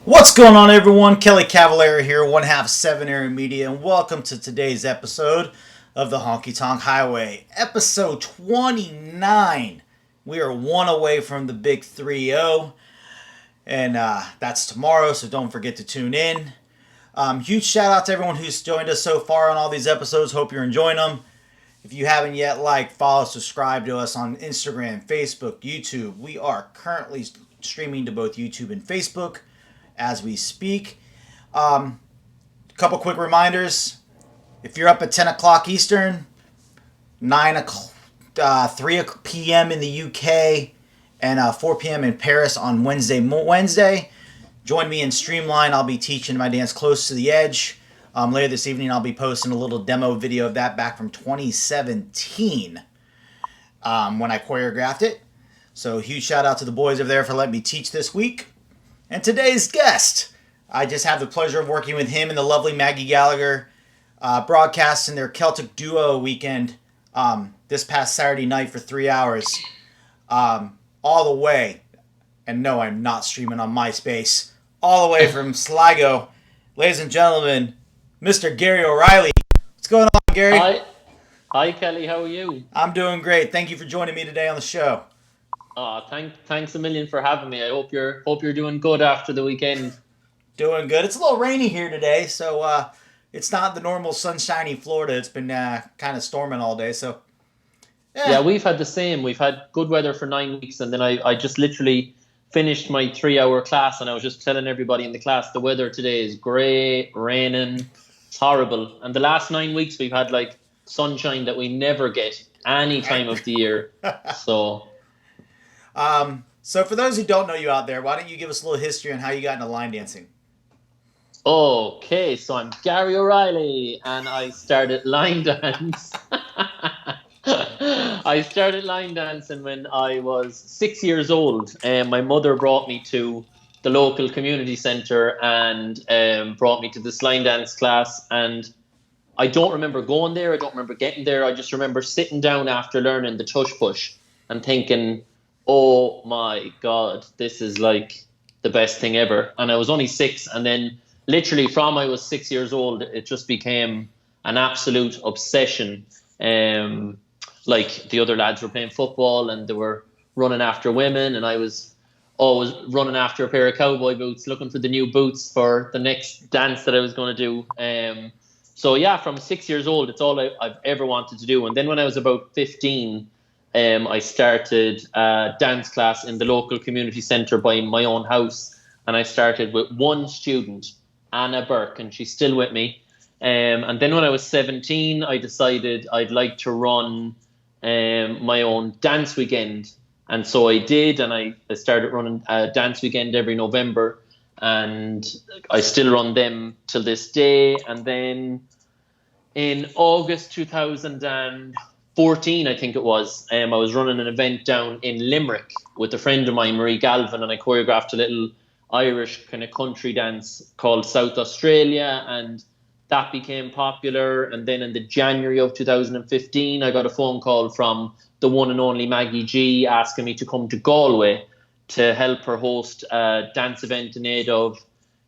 What's going on, everyone? Kelly Cavallari here, one half Seven Area Media, and welcome to today's episode of the Honky Tonk Highway, episode 29. We are one away from the big 3-0, and that's tomorrow, so don't forget to tune in. Huge shout out to everyone who's joined us so far on all these episodes. Hope you're enjoying them. If you haven't yet, follow, subscribe to us on Instagram, Facebook, YouTube. We are currently streaming to both YouTube and Facebook as we speak. A couple quick reminders. If you're up at 10 o'clock Eastern, 9 o'clock, 3 p.m. in the UK, and 4 p.m. in Paris on Wednesday, join me in Streamline. I'll be teaching my dance Close to the Edge. Later this evening, I'll be posting a little demo video of that back from 2017 when I choreographed it. So huge shout out to the boys over there for letting me teach this week. And today's guest, I just have the pleasure of working with him and the lovely Maggie Gallagher, broadcasting their Celtic Duo weekend this past Saturday night for 3 hours, all the way, and no, I'm not streaming on MySpace, all the way from Sligo. Ladies and gentlemen, Mr. Gary O'Reilly. What's going on, Gary? Hi, Kelly. How are you? I'm doing great. Thank you for joining me today on the show. Thanks a million for having me. I hope you're doing good after the weekend. Doing good. It's a little rainy here today, so it's not the normal sunshiny Florida. It's been kind of storming all day, so Yeah, we've had the same. We've had good weather for 9 weeks, and then I just literally finished my 3 hour class, and I was just telling everybody in the class the weather today is grey, raining, it's horrible. And the last 9 weeks we've had like sunshine that we never get any time of the year. So. So for those who don't know you out there, why don't you give us a little history on how you got into line dancing? Okay, so I'm Gary O'Reilly, and I started line dance. I started line dancing when I was 6 years old, and my mother brought me to the local community centre and brought me to this line dance class. And I don't remember going there. I don't remember getting there. I just remember sitting down after learning the tush push and thinking, oh my God, this is like the best thing ever. And I was only six. And then literally from I was 6 years old, it just became an absolute obsession. Like the other lads were playing football and they were running after women. And I was always running after a pair of cowboy boots, looking for the new boots for the next dance that I was going to do. So yeah, from 6 years old, it's all I've ever wanted to do. And then when I was about 15, I started a dance class in the local community centre by my own house. And I started with one student, Anna Burke, and she's still with me. And then when I was 17, I decided I'd like to run my own dance weekend. And so I did, and I started running a dance weekend every November. And I still run them till this day. And then in August 2014, I think it was, I was running an event down in Limerick with a friend of mine, Marie Galvin, and I choreographed a little Irish kind of country dance called South Australia, and that became popular. And then in the January of 2015, I got a phone call from the one and only Maggie G asking me to come to Galway to help her host a dance event in aid of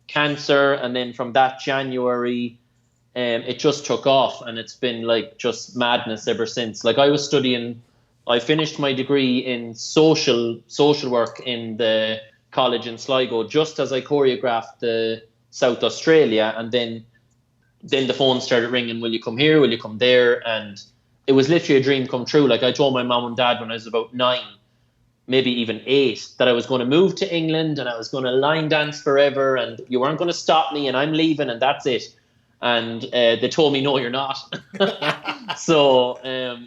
cancer. And then from that January, it just took off, and it's been like just madness ever since. Like I finished my degree in social work in the college in Sligo just as I choreographed the South Australia, and then the phone started ringing, will you come here, will you come there? And it was literally a dream come true. Like I told my mom and dad when I was about 9, maybe even 8, that I was going to move to England and I was going to line dance forever, and you weren't going to stop me, and I'm leaving, and that's it. And they told me, no, you're not. So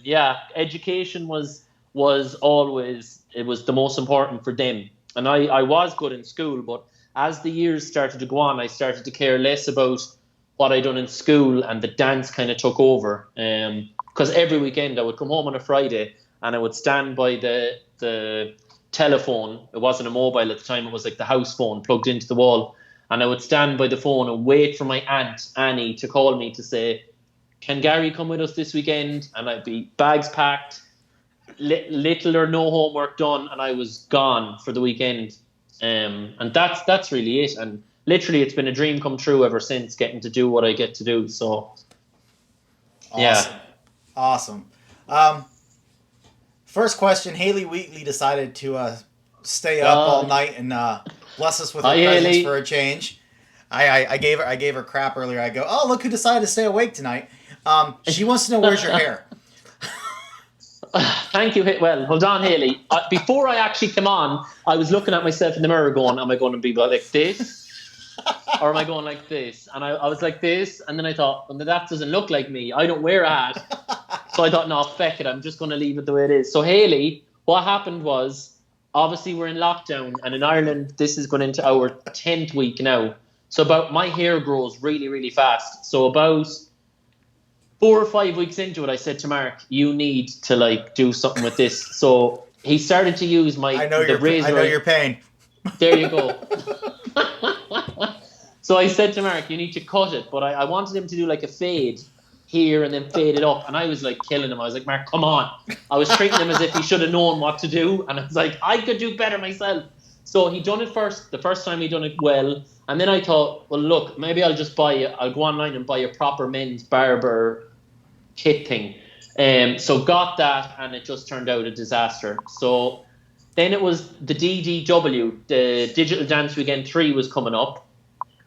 yeah, education was always, it was the most important for them. And I was good in school, but as the years started to go on, I started to care less about what I'd done in school, and the dance kind of took over. Because every weekend I would come home on a Friday and I would stand by the telephone. It wasn't a mobile at the time, it was like the house phone plugged into the wall. And I would stand by the phone and wait for my aunt, Annie, to call me to say, can Gary come with us this weekend? And I'd be bags packed, little or no homework done, and I was gone for the weekend. And that's really it. And literally, it's been a dream come true ever since, getting to do what I get to do. So, Awesome. yeah. Awesome. First question: Haley Wheatley decided to stay up all night and bless us with her Hi, presence Haley. for a change. I gave her crap earlier. I go, oh, look who decided to stay awake tonight. She wants to know, where's your hair? Thank you. Well, hold on, Haley. Before I actually came on, I was looking at myself in the mirror going, am I going to be like this? Or am I going like this? And I was like this. And then I thought, well, that doesn't look like me. I don't wear a hat. So I thought, no, feck it. I'm just going to leave it the way it is. So, Haley, what happened was, obviously, we're in lockdown. And in Ireland, this is going into our 10th week now. So my hair grows really, really fast. So about 4 or 5 weeks into it, I said to Mark, you need to like do something with this. So he started to use the razor. I know your pain. There you go. So I said to Mark, you need to cut it. But I wanted him to do like a fade here and then fade it up. And I was like killing him. I was like, Mark, come on. I was treating him as if he should have known what to do. And I was like, I could do better myself. So he done it first. The first time he done it well. And then I thought, well, look, maybe I'll go online and buy a proper men's barber kit thing. So got that, and it just turned out a disaster. So then it was the DDW, the Digital Dance Weekend 3 was coming up,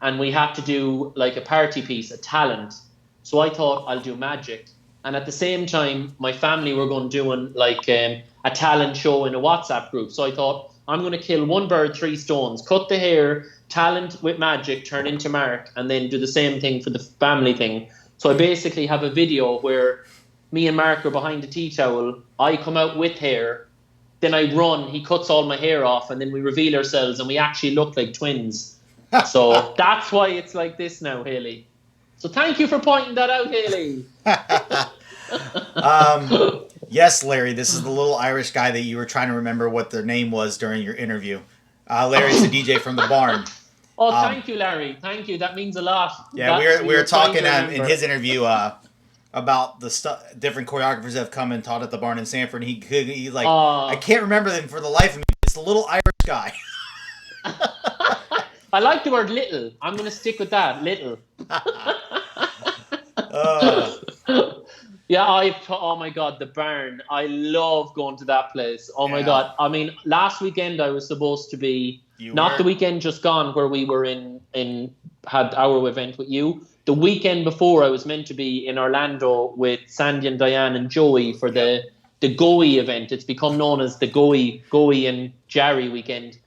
and we had to do like a party piece, a talent. So I thought I'll do magic. And at the same time, my family were going doing like a talent show in a WhatsApp group. So I thought, I'm going to kill one bird, 3 stones, cut the hair, talent with magic, turn into Mark, and then do the same thing for the family thing. So I basically have a video where me and Mark are behind the tea towel. I come out with hair. Then I run. He cuts all my hair off. And then we reveal ourselves. And we actually look like twins. So that's why it's like this now, Haley. So thank you for pointing that out, Haley. Yes, Larry, this is the little Irish guy that you were trying to remember what their name was during your interview. Larry's the DJ from the barn. Oh, thank you, Larry. Thank you. That means a lot. Yeah, we were talking in his interview about the different choreographers that have come and taught at the barn in Sanford. And he like, I can't remember them for the life of me. It's the little Irish guy. I like the word little. I'm going to stick with that, little. Yeah, oh my God, the barn. I love going to that place. Oh my God. I mean, last weekend I was supposed to be, the weekend just gone where we were had our event with you. The weekend before I was meant to be in Orlando with Sandy and Diane and Joey for the Goey event. It's become known as the Goey and Jerry weekend.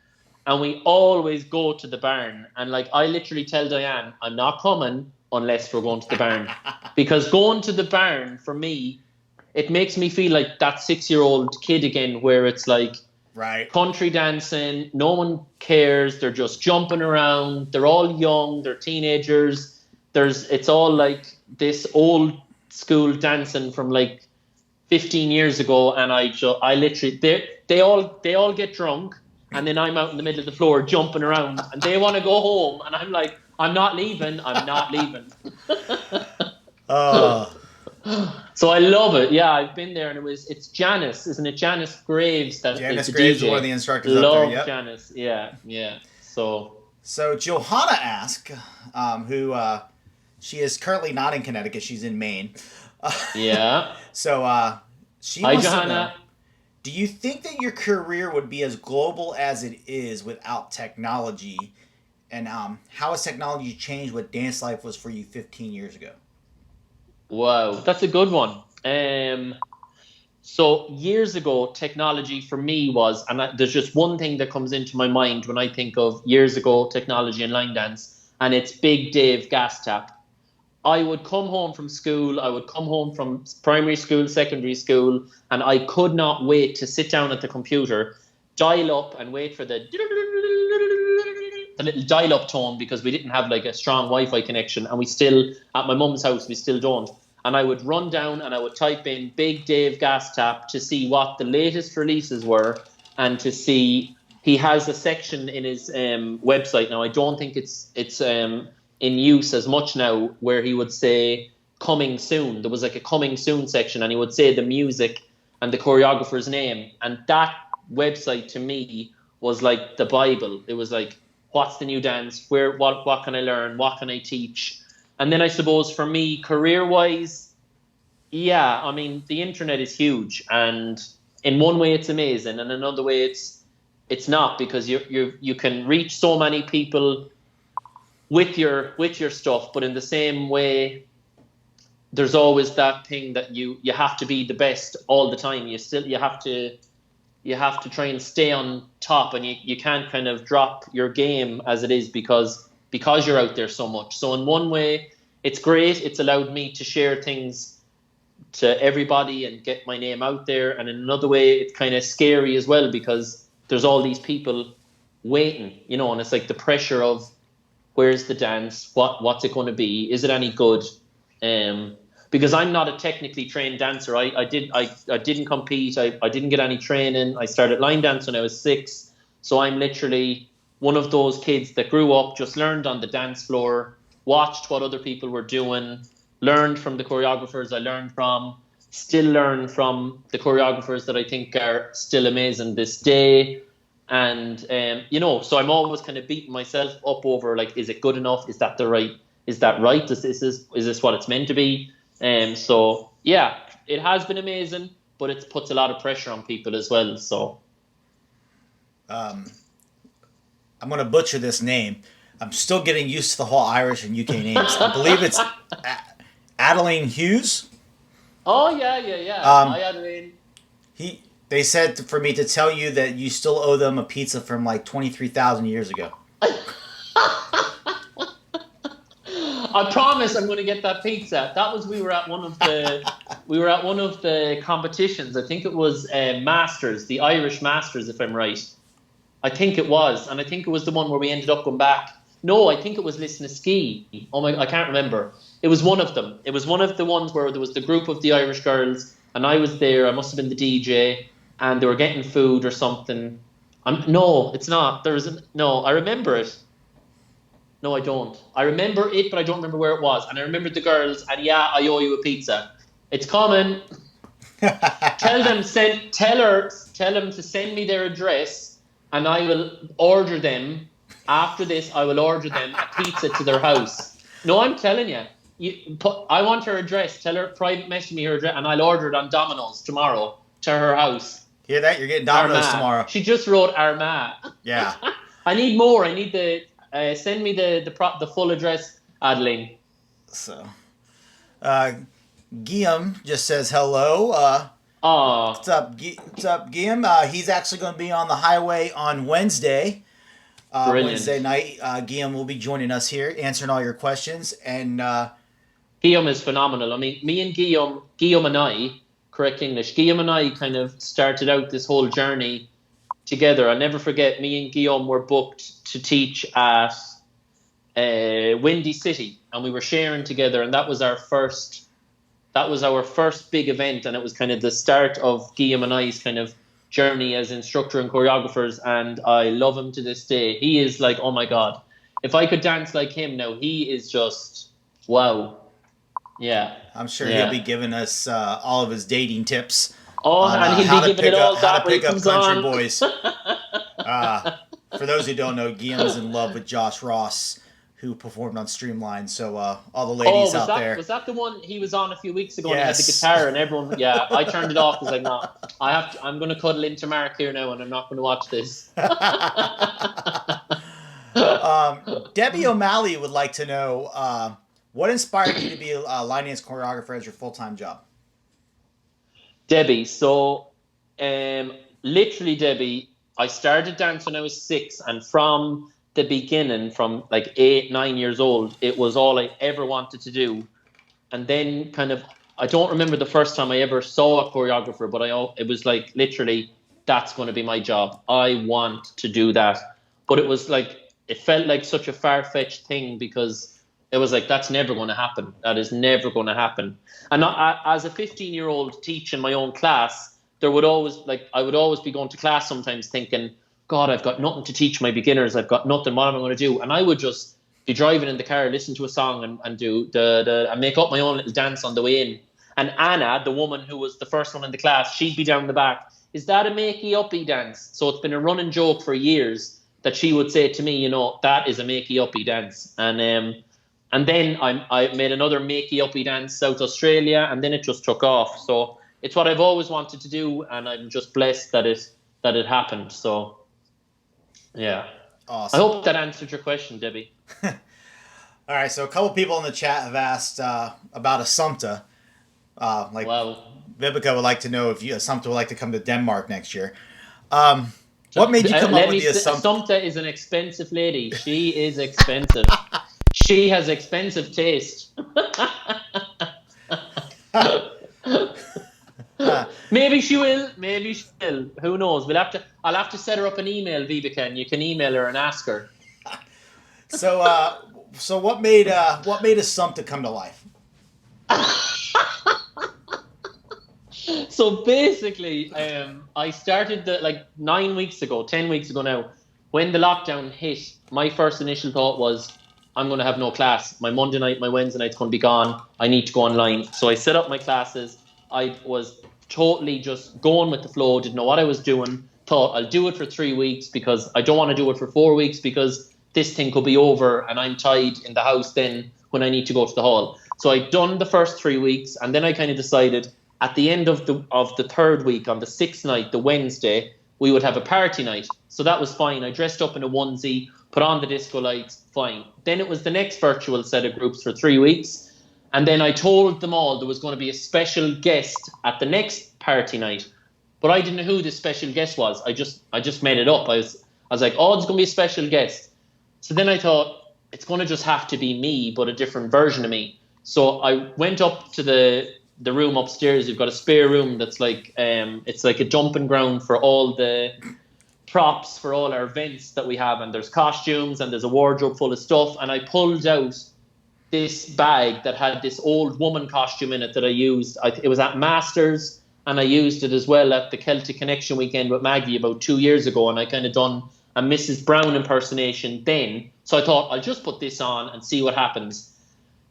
And we always go to the barn. And like, I literally tell Diane, I'm not coming unless we're going to the barn. Because going to the barn, for me, it makes me feel like that 6-year-old kid again, where it's like country dancing, no one cares, they're just jumping around, they're all young, they're teenagers. It's all like this old school dancing from like 15 years ago, and I literally, they all get drunk, and then I'm out in the middle of the floor jumping around, and they want to go home, and I'm like, I'm not leaving. So I love it. Yeah, I've been there, and it's Janice, isn't it? Janice Graves. Janice Graves is one of the instructors love up there. Yep. Janice. Yeah. So Johanna asked, who she is currently not in Connecticut. She's in Maine. Yeah. So she Hi, wants Johanna. to know, do you think that your career would be as global as it is without technology? And how has technology changed what dance life was for you 15 years ago? Wow, that's a good one. So years ago, technology for me was, and there's just one thing that comes into my mind when I think of years ago technology and line dance, and it's Big Dave gas tap. I would come home from school, I would come home from primary school, secondary school, and I could not wait to sit down at the computer, dial up and wait for the little dial-up tone, because we didn't have like a strong Wi-Fi connection, and we still, at my mum's house, we still don't. And I would run down and I would type in Big Dave gas tap to see what the latest releases were, and to see, he has a section in his website now. I don't think it's in use as much now, where he would say coming soon. There was like a coming soon section, and he would say the music and the choreographer's name. And that website to me was like the Bible. It was like, what's the new dance, what can I learn, what can I teach. And then I suppose for me, career-wise, yeah, I mean, the internet is huge, and in one way it's amazing, and another way it's not, because you can reach so many people with your stuff, but in the same way, there's always that thing that you have to be the best all the time. You have to try and stay on top, and you can't kind of drop your game as it is, because you're out there so much. So in one way, it's great. It's allowed me to share things to everybody and get my name out there. And in another way, it's kind of scary as well, because there's all these people waiting, and it's like the pressure of, where's the dance? What's it going to be? Is it any good? Because I'm not a technically trained dancer. I didn't compete. I didn't get any training. I started line dance when I was 6. So I'm literally one of those kids that grew up, just learned on the dance floor, watched what other people were doing, learned from the choreographers I learned from, still learn from the choreographers that I think are still amazing this day. And, so I'm always kind of beating myself up over, like, is it good enough? Is that right? Is this what it's meant to be? So yeah, it has been amazing, but it puts a lot of pressure on people as well. So, I'm going to butcher this name. I'm still getting used to the whole Irish and UK names. I believe it's Adeline Hughes. Oh yeah. Hi, Adeline. They said for me to tell you that you still owe them a pizza from like 23,000 years ago. I promise I'm going to get that pizza. That was we were at one of the competitions. I think it was Masters, the Irish Masters, if I'm right. I think it was, and I think it was the one where we ended up going back. No, I think it was Listen to Ski. Oh my, I can't remember. It was one of them. It was one of the ones where there was the group of the Irish girls, and I was there. I must have been the DJ, and they were getting food or something. No, it's not. There isn't. No, I remember it. No, I don't. I remember it, but I don't remember where it was. And I remembered the girls, and yeah, I owe you a pizza. It's coming. Tell them to send me their address, and I will order them. After this, I will order them a pizza to their house. No, I'm telling you. I want her address. Tell her, private message me her address, and I'll order it on Domino's tomorrow to her house. Hear that? You're getting Domino's tomorrow. She just wrote Armagh. Yeah. I need more. I need the... send me the full address, Adeline. So, Guillaume just says hello. What's up, Guillaume? He's actually going to be on the highway on Wednesday. Wednesday night. Guillaume will be joining us here, answering all your questions. And Guillaume is phenomenal. I mean, me and Guillaume and I, correct English, Guillaume and I kind of started out this whole journey together. I'll never forget, me and Guillaume were booked to teach at Windy City, and we were sharing together, and that was our first big event, and it was kind of the start of Guillaume and I's kind of journey as instructor and choreographers, and I love him to this day. He is like, oh my God, if I could dance like him now, he is just, wow. Yeah. I'm sure he'll be giving us all of his dating tips. Oh, and he'll be giving it all that when he comes on. Country boys. For those who don't know, Guillaume is in love with Josh Ross, who performed on Streamline. So all the ladies out there. Was that the one he was on a few weeks ago? Yes. And he had the guitar and everyone. Yeah, I turned it off because no, I'm going to cuddle into Mark here now, and I'm not going to watch this. Debbie O'Malley would like to know what inspired you to be a line dance choreographer as your full-time job. Debbie, so literally, Debbie, I started dance when I was 6, and from the beginning, from like 8, 9 years old, it was all I ever wanted to do. And then kind of, I don't remember the first time I ever saw a choreographer, but it was like literally, that's going to be my job. I want to do that. But it was like, it felt like such a far-fetched thing, because it was like, that's never going to happen. That is never going to happen. And as a 15-year-old teaching my own class, I would always be going to class sometimes thinking, God, I've got nothing to teach my beginners. I've got nothing. What am I going to do? And I would just be driving in the car, listen to a song, and do and make up my own little dance on the way in. And Anna, the woman who was the first one in the class, she'd be down the back. Is that a makey uppy dance? So it's been a running joke for years that she would say to me, you know, that is a makey-uppy dance. And then I made another makey-uppy dance, South Australia, and then it just took off. So it's what I've always wanted to do, and I'm just blessed that it happened. So, yeah. Awesome. I hope that answered your question, Debbie. All right, so a couple people in the chat have asked about Assumpta. Wow. Vivica would like to know if Assumpta would like to come to Denmark next year. What made you come up with the Assumpta? Assumpta is an expensive lady. She is expensive. She has expensive taste. Maybe she will. Maybe she will. Who knows? I'll have to set her up an email, Vivica, and you can email her and ask her. So what made Assumpta come to life? So basically, I started 9 weeks ago, 10 weeks ago now, when the lockdown hit. My first initial thought was, I'm going to have no class. My Monday night, my Wednesday night's going to be gone. I need to go online. So I set up my classes. I was totally just going with the flow, didn't know what I was doing. Thought I'll do it for 3 weeks because I don't want to do it for 4 weeks because this thing could be over and I'm tied in the house then when I need to go to the hall. So I'd done the first 3 weeks, and then I kind of decided at the end of the third week, on the sixth night, the Wednesday, we would have a party night. So that was fine. I dressed up in a onesie, put on the disco lights, fine. Then it was the next virtual set of groups for 3 weeks. And then I told them all there was going to be a special guest at the next party night. But I didn't know who this special guest was. I just made it up. I was like, oh, there's going to be a special guest. So then I thought, it's going to just have to be me, but a different version of me. So I went up to the room upstairs. You've got a spare room that's like, it's like a dumping ground for all the props for all our events that we have. And there's costumes and there's a wardrobe full of stuff. And I pulled out this bag that had this old woman costume in it that I used. It was at Masters, and I used it as well at the Celtic Connection weekend with Maggie about 2 years ago. And I kind of done a Mrs. Brown impersonation then. So I thought, I'll just put this on and see what happens.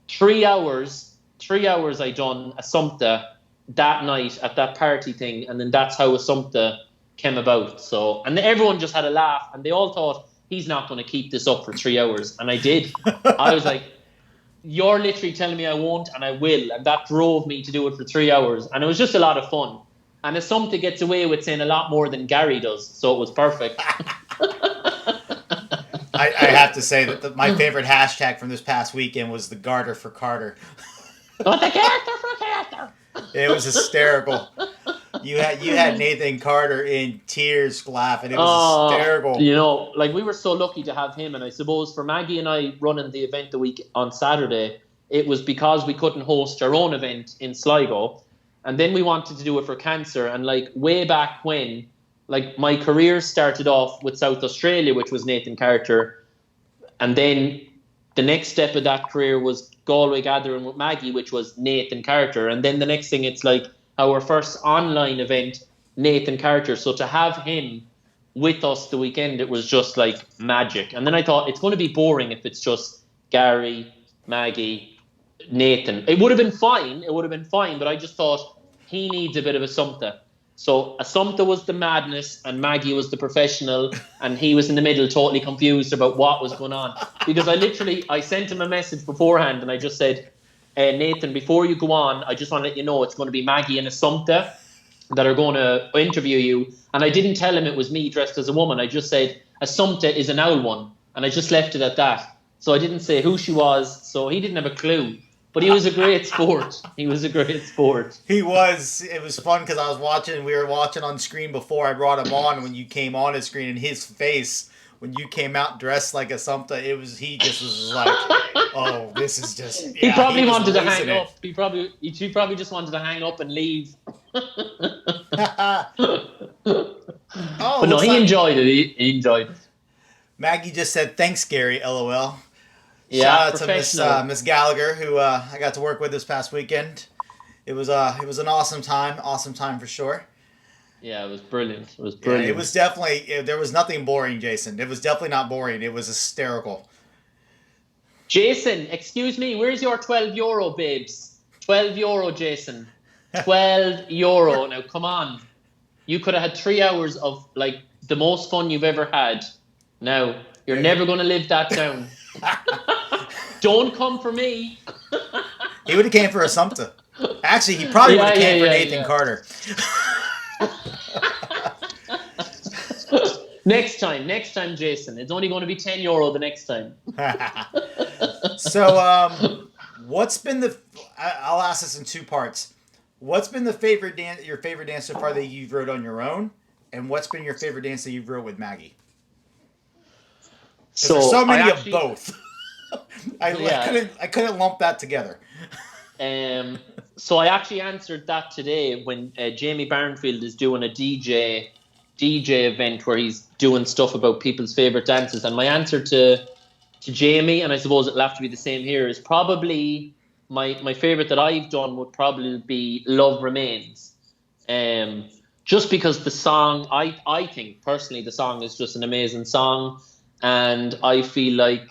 3 hours I done Assumpta that night at that party thing, and then that's how Assumpta came about. So, and everyone just had a laugh, and they all thought, he's not going to keep this up for 3 hours. And I did. I was like, you're literally telling me I won't, and I will. And that drove me to do it for 3 hours. And it was just a lot of fun. And Assumpta gets away with saying a lot more than Gary does, so it was perfect. I have to say that my favorite hashtag from this past weekend was the Garter for Carter. Oh, the character for character. It was hysterical. You had Nathan Carter in tears laughing. It was hysterical. You know, like we were so lucky to have him. And I suppose for Maggie and I running the event the week on Saturday, it was because we couldn't host our own event in Sligo. And then we wanted to do it for cancer. And like way back when, like my career started off with South Australia, which was Nathan Carter. And then the next step of that career was Galway Gathering with Maggie, which was Nathan Carter. And then the next thing, it's like our first online event, Nathan Carter. So to have him with us the weekend, it was just like magic. And then I thought, it's going to be boring if it's just Gary, Maggie, Nathan. It would have been fine. But I just thought he needs a bit of Assumpta. So Assumpta was the madness and Maggie was the professional, and he was in the middle totally confused about what was going on. Because I sent him a message beforehand and I just said, Nathan, before you go on, I just want to let you know it's going to be Maggie and Assumpta that are going to interview you. And I didn't tell him it was me dressed as a woman. I just said, Assumpta is an owl one. And I just left it at that. So I didn't say who she was. So he didn't have a clue. But he was a great sport. He was. It was fun because we were watching on screen before I brought him on when you came on his screen, and his face when you came out dressed like Assumpta, he just was like, oh, this is just... Yeah, he probably wanted to hang up. He probably just wanted to hang up and leave. But no, he enjoyed it. He enjoyed it. Maggie just said, thanks, Gary, LOL. Yeah, shout out to Miss Gallagher, who I got to work with this past weekend. It was an awesome time for sure. Yeah, it was brilliant. Yeah, it was definitely, there was nothing boring, Jason. It was definitely not boring. It was hysterical. Jason, excuse me, where's your €12, babes? €12, Jason. €12. Now, come on. You could have had 3 hours of like the most fun you've ever had Now, you're never going to live that down. Don't come for me. He would have came for Assumpta. Actually, he probably would have came for Nathan Carter. Next time, Jason. It's only going to be €10 the next time. So, what's been the? I'll ask this in two parts. What's been the your favorite dance so far that you've wrote on your own, and what's been your favorite dance that you've wrote with Maggie? So there's so many of both. I couldn't lump that together. So I actually answered that today when Jamie Barnfield is doing a DJ event where he's doing stuff about people's favorite dances, and my answer to Jamie, and I suppose it'll have to be the same here, is probably my favorite that I've done would probably be Love Remains. Just because the song, I think personally the song is just an amazing song, and I feel like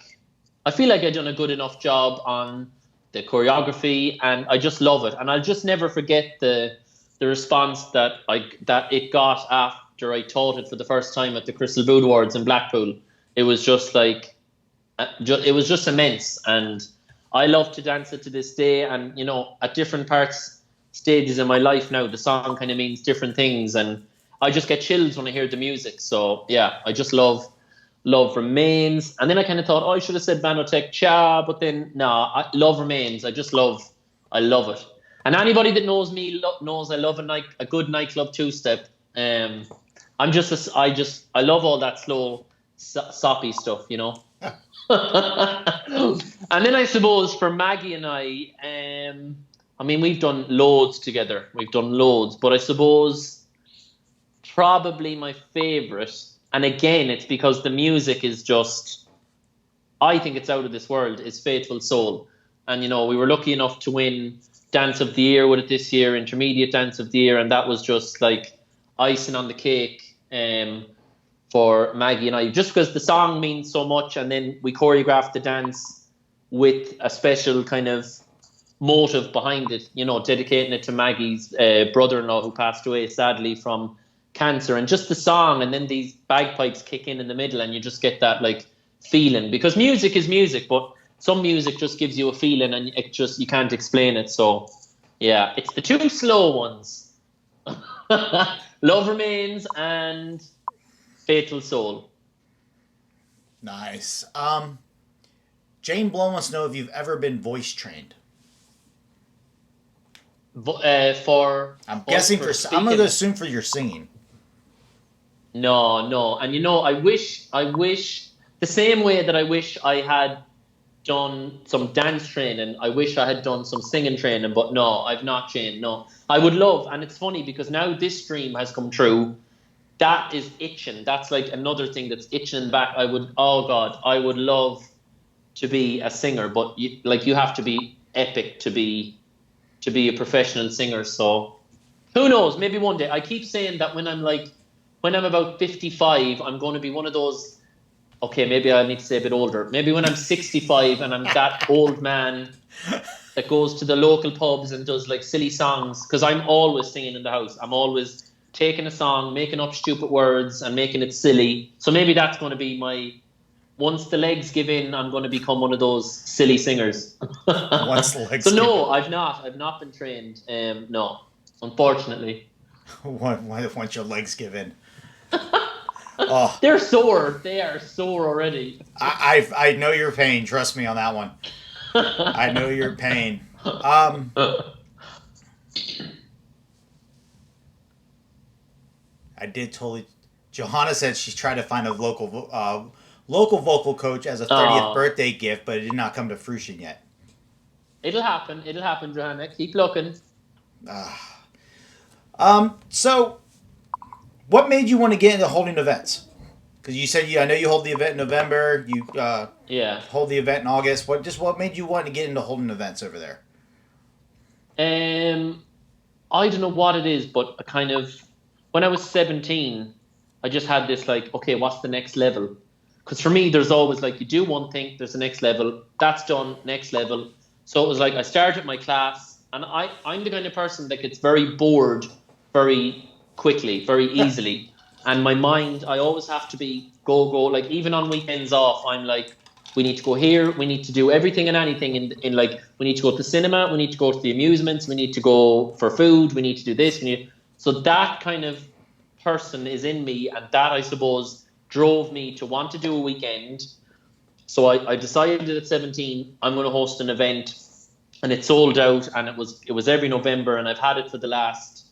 I've done a good enough job on the choreography, and I just love it. And I'll just never forget the response that it got after I taught it for the first time at the Crystal Boot Awards in Blackpool. It was just like, it was just immense, and I love to dance it to this day. And you know, at different stages in my life now, the song kind of means different things, and I just get chills when I hear the music. So yeah, I just love Remains. And then I kind of thought, I should have said Manotech Cha, but then Love Remains. I love it. And anybody that knows me knows I love a good nightclub two-step. I love all that slow, soppy stuff, you know. And then I suppose for Maggie and I mean, we've done loads together. But I suppose probably my favourite, and again, it's because the music is just, I think it's out of this world, is Faithful Soul. And, you know, we were lucky enough to win Dance of the Year with it this year, Intermediate Dance of the Year, and that was just like icing on the cake for Maggie and I, just because the song means so much, and then we choreographed the dance with a special kind of motive behind it, you know, dedicating it to Maggie's brother-in-law who passed away, sadly, from cancer. And just the song, and then these bagpipes kick in the middle, and you just get that like feeling, because music is music, but some music just gives you a feeling, and you can't explain it. So yeah, it's the two slow ones. Love Remains and Faithful Soul. Nice. Jane Blow wants to know if you've ever been voice trained. I'm guessing I'm going to assume for your singing. No. And you know, I wish the same way that I wish I had done some dance training, I wish I had done some singing training, but no, I've not, Jane. No. I would love, and it's funny because now this dream has come true. That is itching. That's like another thing that's itching in the back. I would love to be a singer, but you have to be epic to be a professional singer. So who knows? Maybe one day. I keep saying that when I'm about 55, I'm going to be one of those. Okay, maybe I need to say a bit older. Maybe when I'm 65 and I'm that old man that goes to the local pubs and does like silly songs, because I'm always singing in the house. I'm always taking a song, making up stupid words and making it silly. So maybe that's going to be once the legs give in, I'm going to become one of those silly singers. Once the legs so no, I've not been trained. No, unfortunately. Once your legs give in. Oh. They're sore. They are sore already. I know your pain. Trust me on that one. I know your pain. I did totally. Johanna said she's trying to find a local vocal coach as a 30th birthday gift, but it did not come to fruition yet. It'll happen, Johanna. Keep looking. So, what made you want to get into holding events? Because you said I know you hold the event in November. You hold the event in August. What made you want to get into holding events over there? I don't know what it is, but I kind of, when I was 17, I just had this like, okay, what's the next level? Because for me, there's always like, you do one thing, there's the next level, that's done, next level. So it was like I started my class, and I'm the kind of person that gets very bored very quickly, very easily. And my mind, I always have to be go, go. Like, even on weekends off, I'm like, we need to go here. We need to do everything and anything. In like, we need to go to the cinema. We need to go to the amusements. We need to go for food. We need to do this. So that kind of person is in me. And that, I suppose, drove me to want to do a weekend. So I decided at 17, I'm going to host an event, and it sold out, and it was every November, and I've had it for the last.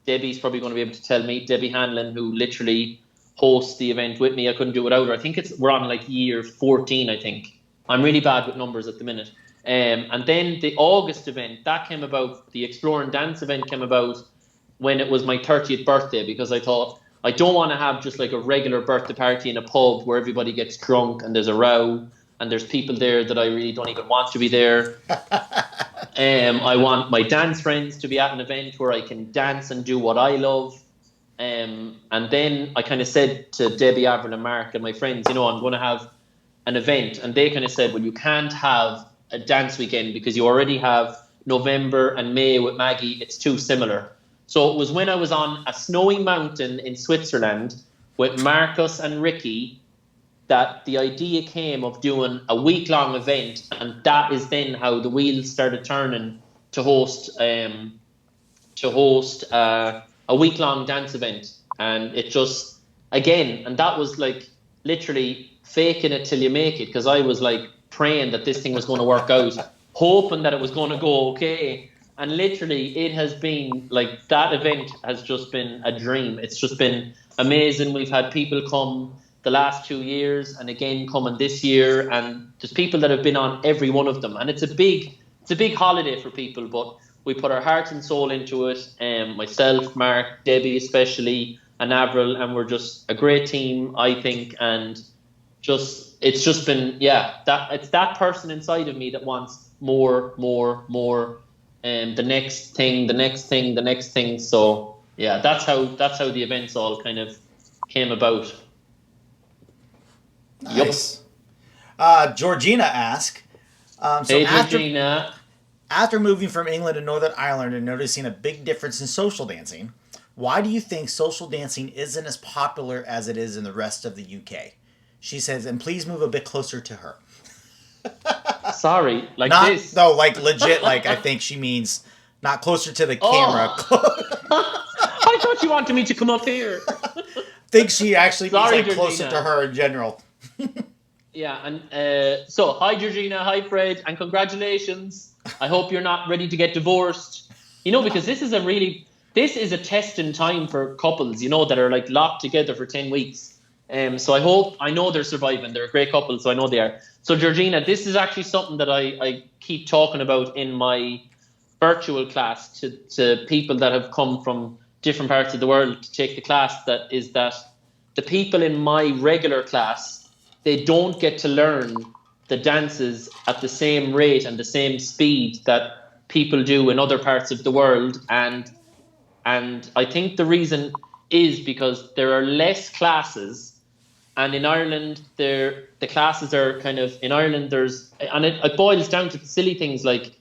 Debbie's probably going to be able to tell me. Debbie Hanlon, who literally hosts the event with me, I couldn't do it without her. I think we're on like year 14. I think I'm really bad with numbers at the minute. And then the August event that came about. The Explore and Dance event came about when it was my 30th birthday, because I thought I don't want to have just like a regular birthday party in a pub where everybody gets drunk and there's a row and there's people there that I really don't even want to be there. I want my dance friends to be at an event where I can dance and do what I love. And then I kind of said to Debbie, Avril, and Mark, and my friends, I'm going to have an event. And they kind of said, well, you can't have a dance weekend because you already have November and May with Maggie. It's too similar. So it was when I was on a snowy mountain in Switzerland with Marcus and Ricky that the idea came of doing a week-long event, and that is then how the wheels started turning to host a week-long dance event. And it just, again, and that was like literally faking it till you make it, because I was like praying that this thing was going to work out, hoping that it was going to go okay. And literally it has been like, that event has just been a dream. It's just been amazing. We've had people come the last 2 years, and again coming this year, and there's people that have been on every one of them, and it's a big holiday for people, but we put our heart and soul into it. Myself, Mark, Debbie especially, and Avril, and we're just a great team, I think. And it's just been, it's that person inside of me that wants more, and the next thing. So yeah, that's how the events all kind of came about. Nice. Georgina asked, Hey, Georgina. after moving from England to Northern Ireland and noticing a big difference in social dancing, why do you think social dancing isn't as popular as it is in the rest of the UK? She says, and please move a bit closer to her. Sorry, like not, this? No, like legit, like I think she means not closer to the camera. I thought you wanted me to come up here. I think she actually means like Georgina. Closer to her in general. Yeah, and so hi Georgina, hi Fred, and congratulations. I hope you're not ready to get divorced. Because this is a testing time for couples, that are like locked together for 10 weeks. So I know they're surviving. They're a great couple, so I know they are. So Georgina, this is actually something that I keep talking about in my virtual class to people that have come from different parts of the world to take the class. That the people in my regular class, they don't get to learn the dances at the same rate and the same speed that people do in other parts of the world. And I think the reason is because there are less classes, and in Ireland the classes are kind of, in Ireland it boils down to silly things like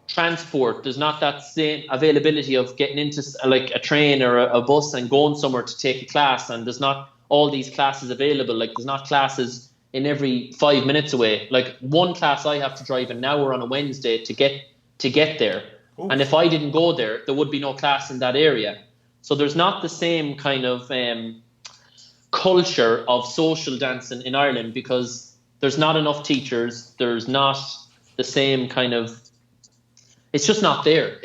transport. There's not that same availability of getting into like a train or a bus and going somewhere to take a class, and there's not all these classes available. Like, there's not classes in every 5 minutes away. Like, one class I have to drive an hour on a Wednesday to get there. Ooh. And if I didn't go there would be no class in that area. So there's not the same kind of culture of social dancing in Ireland, because there's not enough teachers. There's not the same kind of, it's just not there.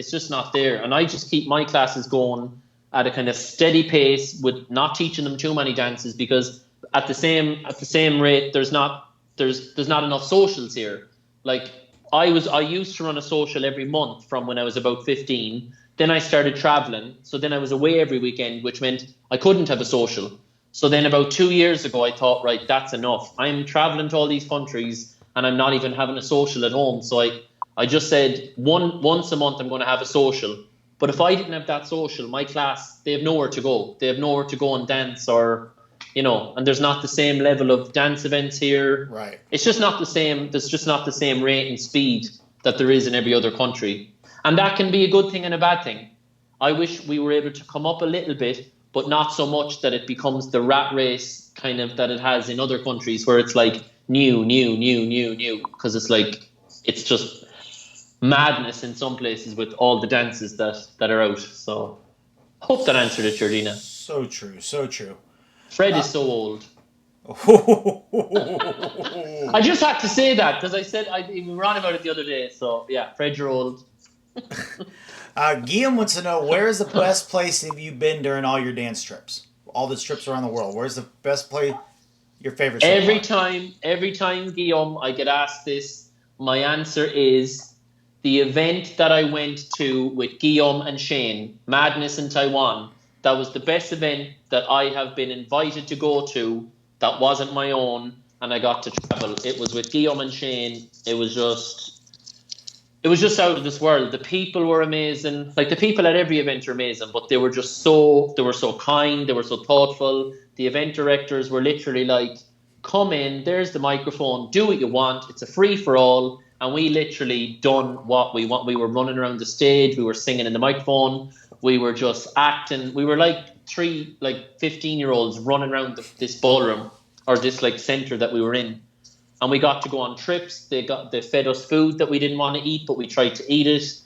And I just keep my classes going at a kind of steady pace, with not teaching them too many dances, because at the same rate, there's not enough socials here. Like, I used to run a social every month from when I was about 15. Then I started traveling, so then I was away every weekend, which meant I couldn't have a social. So then about 2 years ago, I thought, right, that's enough. I'm traveling to all these countries and I'm not even having a social at home. So I just said once a month I'm going to have a social. But if I didn't have that social, my class, they have nowhere to go. They have nowhere to go and dance, or, and there's not the same level of dance events here. Right. It's just not the same. There's just not the same rate and speed that there is in every other country. And that can be a good thing and a bad thing. I wish we were able to come up a little bit but not so much that it becomes the rat race kind of that it has in other countries where it's like new, because it's like it's just madness in some places with all the dances that are out. So hope that answered it, Georgina. So true, so true. Fred is so old. I just had to say that because we were on about it the other day. So yeah, Fred, you're old. Guillaume wants to know, where is the best place have you been during all your dance trips? All the trips around the world. Where's the best place? Your favorite? Every time, Guillaume, I get asked this, my answer is the event that I went to with Guillaume and Shane, Madness in Taiwan. That was the best event that I have been invited to go to. That wasn't my own, and I got to travel. It was with Guillaume and Shane. It was just out of this world. The people were amazing. Like, the people at every event are amazing, but they were so kind, they were so thoughtful. The event directors were literally like, come in, there's the microphone, do what you want. It's a free for all. And we literally done what we want. We were running around the stage, we were singing in the microphone, we were just acting. We were like 15-year-olds running around this ballroom, or this like center that we were in. And we got to go on trips. They fed us food that we didn't want to eat, but we tried to eat it.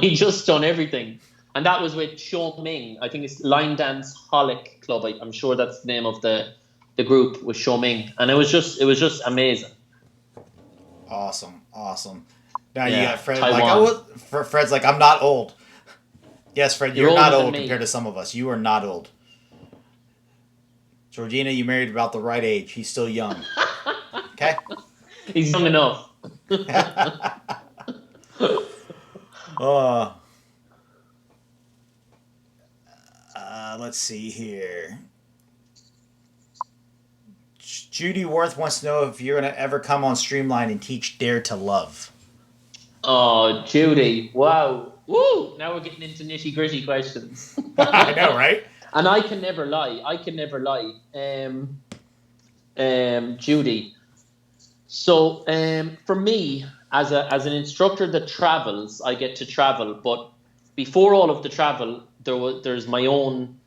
We just done everything. And that was with Show Ming. I think it's Line Dance Holic Club. I'm sure that's the name of the group, with Show Ming. And it was just amazing. Awesome. Now you got Fred. Taiwan. Fred's like, I'm not old. Yes, Fred, you're not old compared to some of us. You are not old. Georgina, you married about the right age. He's still young. Okay? He's young enough. Let's see here. Judy Worth wants to know if you're going to ever come on Streamline and teach Dare to Love. Oh, Judy. Wow. Woo! Now we're getting into nitty-gritty questions. I know, right? And I can never lie. Judy. So for me, as an instructor that travels, I get to travel. But before all of the travel, there's my own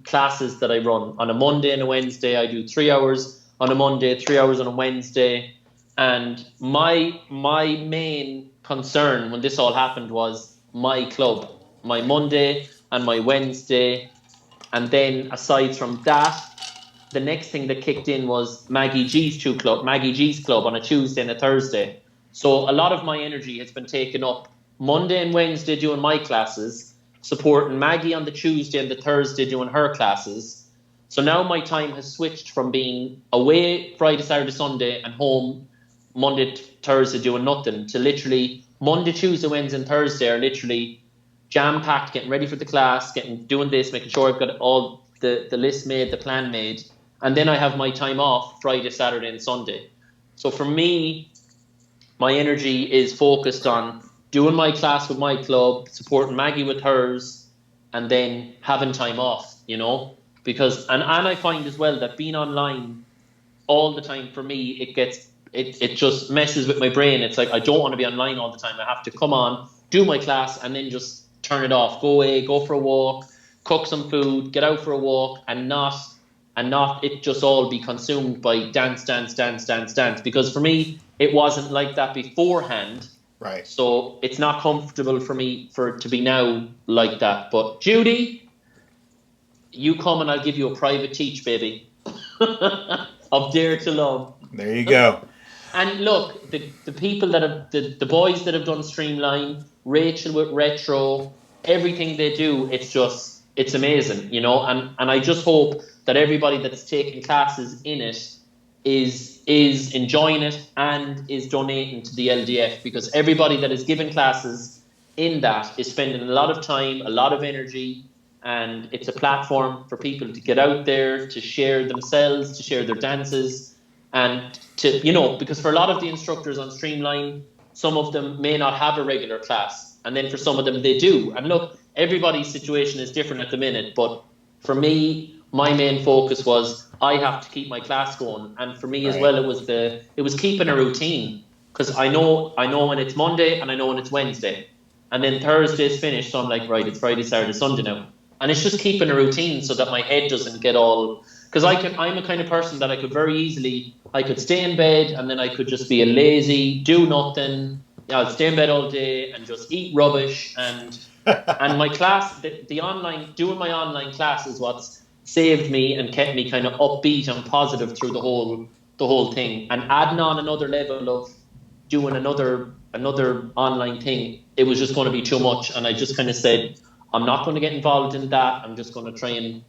classes that I run. On a Monday and a Wednesday, I do 3 hours on a Monday, 3 hours on a Wednesday. And my main concern when this all happened was my club, my Monday and my Wednesday. And then aside from that, the next thing that kicked in was Maggie G's club on a Tuesday and a Thursday. So a lot of my energy has been taken up Monday and Wednesday doing my classes, supporting Maggie on the Tuesday and the Thursday doing her classes. So now my time has switched from being away Friday, Saturday, Sunday and home Monday, Thursday doing nothing, to literally Monday, Tuesday, Wednesday and Thursday are literally jam-packed, getting ready for the class, doing this, making sure I've got all the list made, the plan made. And then I have my time off Friday, Saturday and Sunday. So for me, my energy is focused on doing my class with my club, supporting Maggie with hers, and then having time off, because, and I find as well that being online all the time, for me, it just messes with my brain. It's like, I don't want to be online all the time. I have to come on, do my class, and then just turn it off, go away, go for a walk, cook some food, get out for a walk, and not it just all be consumed by dance. Because for me, it wasn't like that beforehand. Right. So it's not comfortable for me for it to be now like that. But Judy, you come and I'll give you a private teach, baby, of Dare to Love. There you go. And look, the people that have, the boys that have done Streamline, Rachel with Retro, everything they do, it's amazing, and I just hope that everybody that's taking classes in it is enjoying it and is donating to the LDF, because everybody that is giving classes in that is spending a lot of time, a lot of energy, and it's a platform for people to get out there, to share themselves, to share their dances, and to, because for a lot of the instructors on Streamline, some of them may not have a regular class, and then for some of them they do. And look, everybody's situation is different at the minute, but for me, my main focus was I have to keep my class going, and for me as well, it was keeping a routine, because I know when it's Monday and I know when it's Wednesday, and then Thursday's finished, so I'm like, right, it's Friday, Saturday, Sunday now. And it's just keeping a routine so that my head doesn't get all, because I'm a kind of person that I could very easily, I could stay in bed and then I could just be a lazy, do nothing. Yeah, I'll stay in bed all day and just eat rubbish. And my class, the online, doing my online class is what's saved me and kept me kind of upbeat and positive through the whole thing. And adding on another level of doing another online thing, it was just going to be too much. And I just kind of said, I'm not going to get involved in that. I'm just going to try and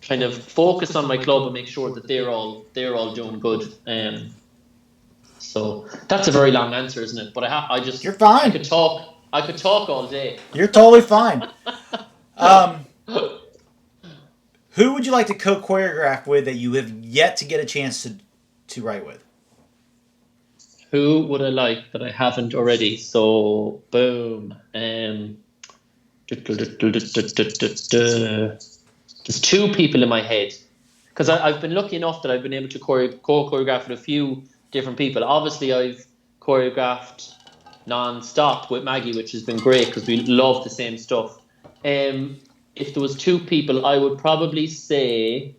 kind of focus on my club and make sure that they're all doing good. So that's a very long answer, isn't it? But I just You're fine. I could talk all day. You're totally fine. Who would you like to co-choreograph with that you have yet to get a chance to write with? Who would I like that I haven't already? So boom. There's two people in my head because I've been lucky enough that I've been able to choreograph with a few different people. Obviously, I've choreographed non-stop with Maggie, which has been great because we love the same stuff. If there was two people, I would probably say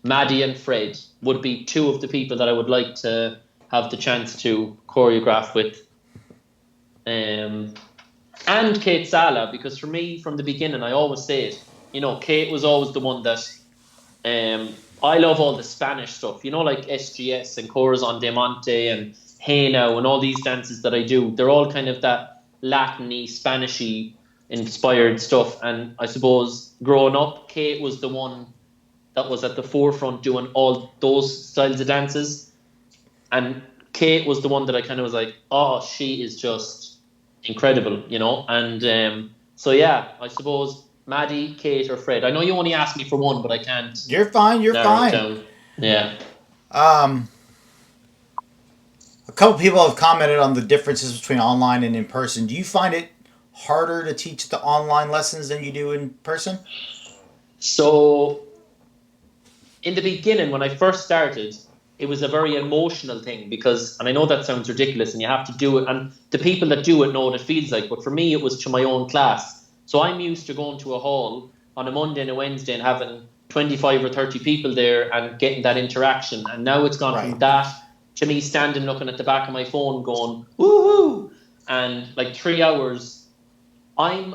Maddie and Fred would be two of the people that I would like to have the chance to choreograph with. Um, and Kate Sala, because for me, from the beginning, I always say it. Kate was always the one that I love all the Spanish stuff. Like SGS and Corazon de Monte and Hey Now and all these dances that I do. They're all kind of that Latin-y, Spanishy inspired stuff. And I suppose growing up, Kate was the one that was at the forefront doing all those styles of dances. And Kate was the one that I kind of was like, oh, she is just incredible. And so, yeah, I suppose Maddie, Kate, or Fred. I know you only asked me for one, but I can't You're fine. You're narrow it fine. down. Yeah. A couple people have commented on the differences between online and in person. Do you find it harder to teach the online lessons than you do in person? So in the beginning, when I first started, it was a very emotional thing because, and I know that sounds ridiculous and you have to do it, and the people that do it know what it feels like, but for me, it was to my own class. So I'm used to going to a hall on a Monday and a Wednesday and having 25 or 30 people there and getting that interaction. And now it's gone from Right. that to me standing looking at the back of my phone going, woohoo! And like 3 hours, I'm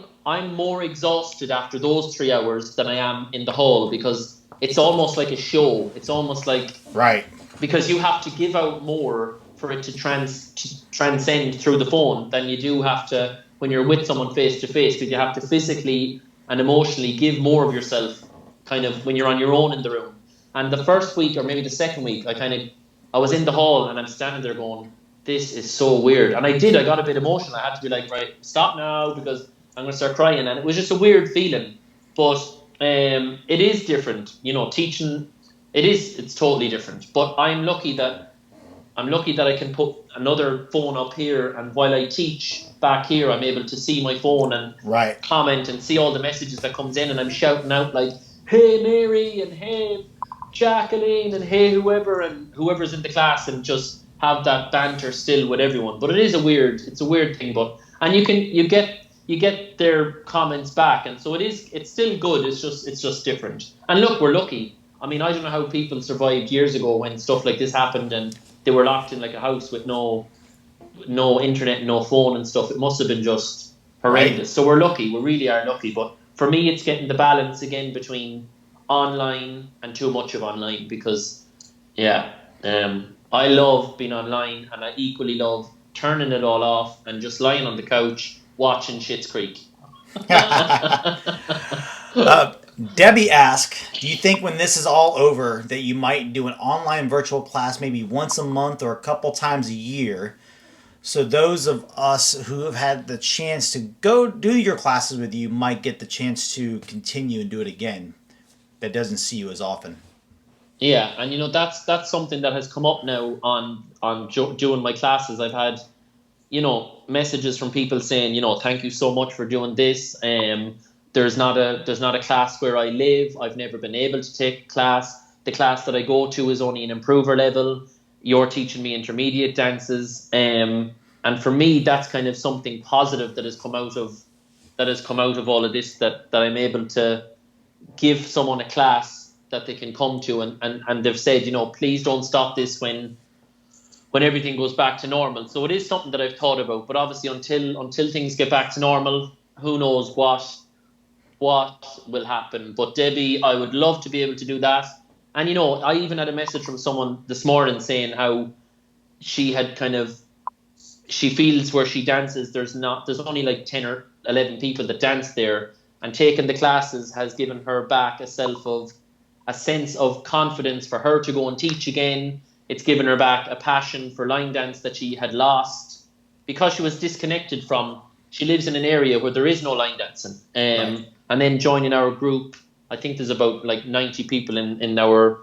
more exhausted after those 3 hours than I am in the hall because it's almost like a show. It's almost like Right. because you have to give out more for it to transcend through the phone than you do have to when you're with someone face to face, because you have to physically and emotionally give more of yourself kind of when you're on your own in the room. And the first week or maybe the second week, I was in the hall and I'm standing there going, this is so weird. And I got a bit emotional. I had to be like, right, stop now because I'm going to start crying. And it was just a weird feeling. But it is different, teaching. It's totally different. But I'm lucky that I can put another phone up here, and while I teach back here, I'm able to see my phone and Right. comment and see all the messages that comes in, and I'm shouting out like, "Hey Mary," and "Hey Jacqueline," and "Hey whoever," and whoever's in the class, and just have that banter still with everyone. But it's a weird thing, but and you get their comments back, and so it's still good. It's just different. And look, we're lucky. I mean, I don't know how people survived years ago when stuff like this happened and they were locked in like a house with no internet, no phone and stuff. It must have been just Right. horrendous. So we're lucky. We really are lucky. But for me, it's getting the balance again between online and too much of online because, yeah, I love being online and I equally love turning it all off and just lying on the couch watching Schitt's Creek. Debbie asked, do you think when this is all over that you might do an online virtual class maybe once a month or a couple times a year? So those of us who have had the chance to go do your classes with you might get the chance to continue and do it again. That doesn't see you as often. Yeah, and that's something that has come up now on doing my classes. I've had messages from people saying, thank you so much for doing this. There's not a class where I live. I've never been able to take a class. The class that I go to is only an improver level. You're teaching me intermediate dances. And for me, that's kind of something positive that has come out of all of this, that I'm able to give someone a class that they can come to, and they've said, please don't stop this when everything goes back to normal. So it is something that I've thought about, but obviously until things get back to normal, who knows what will happen. But Debbie, I would love to be able to do that. And I even had a message from someone this morning saying how she had she feels where she dances, there's only like 10 or 11 people that dance there, and taking the classes has given her back a sense of confidence for her to go and teach again. It's given her back a passion for line dance that she had lost because she was disconnected from. She lives in an area where there is no line dancing. Right. And then joining our group, I think there's about like 90 people in our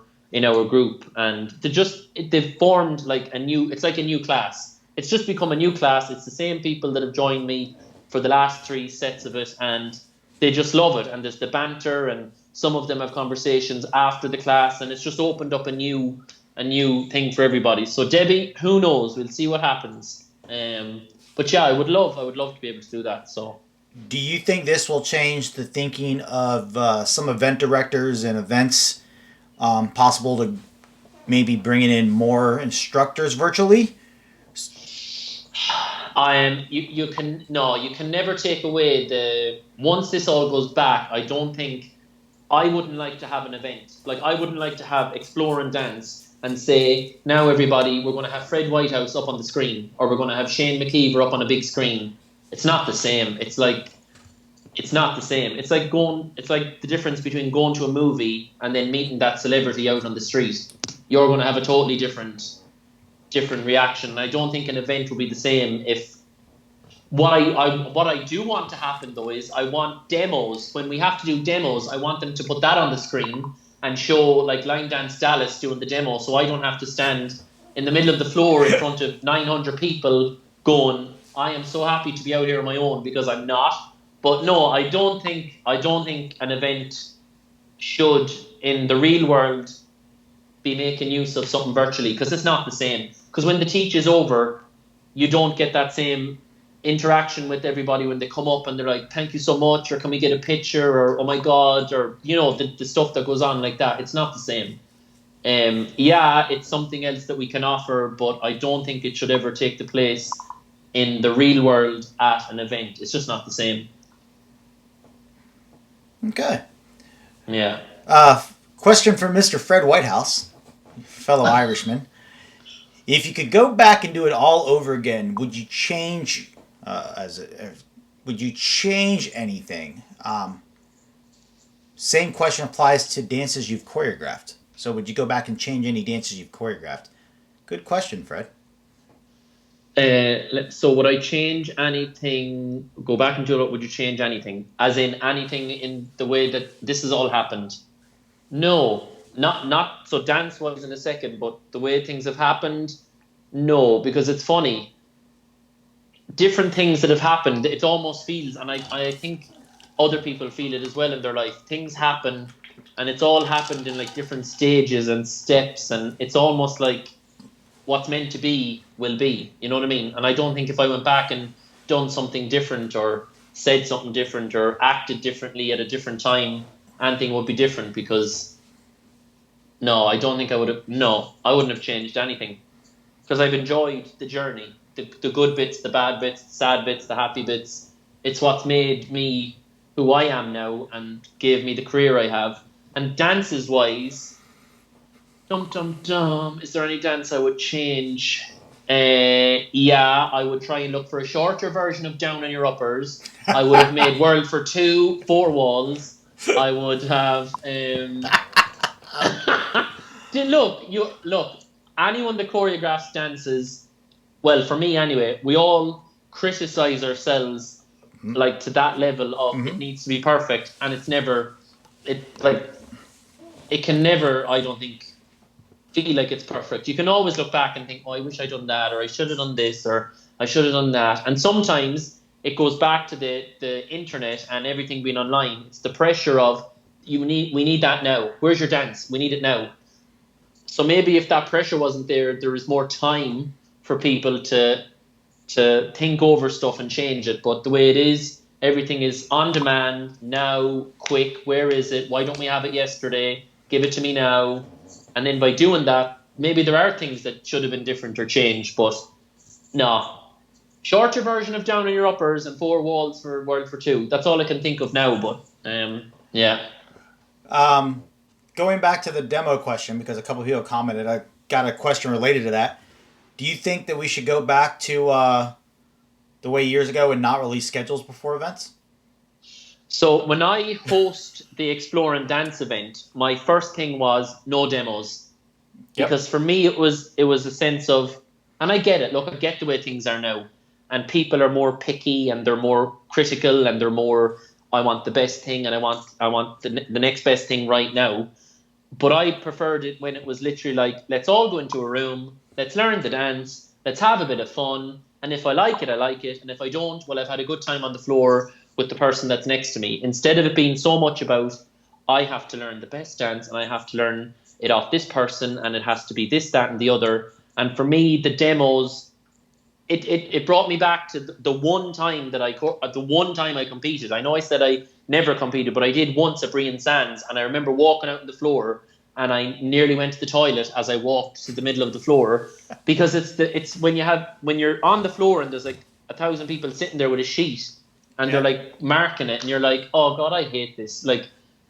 group, and they've formed like it's like a new class. It's just become a new class. It's the same people that have joined me for the last 3 sets of it, and they just love it. And there's the banter, and some of them have conversations after the class, and it's just opened up a new thing for everybody. So Debbie, who knows? We'll see what happens. But yeah, I would love to be able to do that. So Do you think this will change the thinking of some event directors and events? Possible to maybe bringing in more instructors virtually? you can never take away the once this all goes back. I wouldn't like to have an event. Like, I wouldn't like to have Explore and Dance and say, now everybody, we're going to have Fred Whitehouse up on the screen, or we're going to have Shane McKeever up on a big screen. It's not the same. It's not the same. It's like the difference between going to a movie and then meeting that celebrity out on the street. You're going to have a totally different reaction. And I don't think an event will be the same if what I do want to happen though is I want demos. When we have to do demos, I want them to put that on the screen and show like Line Dance Dallas doing the demo, so I don't have to stand in the middle of the floor in front of 900 people going, I am so happy to be out here on my own, because I'm not. But no, I don't think an event should in the real world be making use of something virtually, because it's not the same. Because when the teach is over, you don't get that same interaction with everybody when they come up and they're like, thank you so much, or can we get a picture, or oh my god, or the stuff that goes on like that. It's not the same. Yeah, it's something else that we can offer, but I don't think it should ever take the place in the real world at an event. It's just not the same. Okay. Yeah. Question from Mr. Fred Whitehouse, fellow Irishman. If you could go back and do it all over again, would you change would you change anything? Same question applies to dances you've choreographed. So would you go back and change any dances you've choreographed? Good question, Fred. So would I change anything? Go back and do it. Would you change anything? As in anything in the way that this has all happened? No, not so dance wise in a second, but the way things have happened, no, because it's funny. Different things that have happened, it almost feels, and I think other people feel it as well in their life. Things happen, and it's all happened in like different stages and steps, and it's almost like what's meant to be will be. You know what I mean? And I don't think if I went back and done something different, or said something different, or acted differently at a different time, anything would be different, because no, I don't think I would have. No, I wouldn't have changed anything, because I've enjoyed the journey, the good bits, the bad bits, the sad bits, the happy bits. It's what's made me who I am now and gave me the career I have. And dances wise, dum dum dum, is there any dance I would change? Yeah, I would try and look for a shorter version of Down on Your Uppers. I would have made World for Two, 4 walls. I would have. Look. Anyone that choreographs dances, well, for me anyway, we all criticize ourselves like to that level of it needs to be perfect, and it's never. It can never. I don't think feel like it's perfect. You can always look back and think, oh, I wish I'd done that, or I should have done this, or I should have done that. And sometimes it goes back to the internet and everything being online. It's the pressure of we need that now. Where's your dance? We need it now. So maybe if that pressure wasn't there, there was more time for people to to think over stuff and change it. But the way it is, everything is on demand now, quick. Where is it? Why don't we have it yesterday? Give it to me now. And then by doing that, maybe there are things that should have been different or changed. But no, shorter version of down on your uppers and four walls for World for Two. That's all I can think of now. But yeah. Going back to the demo question, because a couple of people commented, I got a question related to that. Do you think that we should go back to the way years ago and not release schedules before events? So when I host the Explore and Dance event, my first thing was no demos. Yep. Because for me it was a sense of, and I get it, look, I get the way things are now. And people are more picky and they're more critical and they're more, I want the best thing and I want the next best thing right now. But I preferred it when it was literally like, let's all go into a room, let's learn the dance, let's have a bit of fun, and if I like it, I like it, and if I don't, well, I've had a good time on the floor with the person that's next to me. Instead of it being so much about, I have to learn the best dance, and I have to learn it off this person, and it has to be this, that, and the other. And for me, the demos, it brought me back to the one time that I competed. I know I said I never competed, but I did once at Brian Sands, and I remember walking out on the floor, and I nearly went to the toilet as I walked to the middle of the floor, because it's when you're on the floor and there's like 1,000 people sitting there with a sheet, and they're like marking it, and you're like, oh God, I hate this. Like,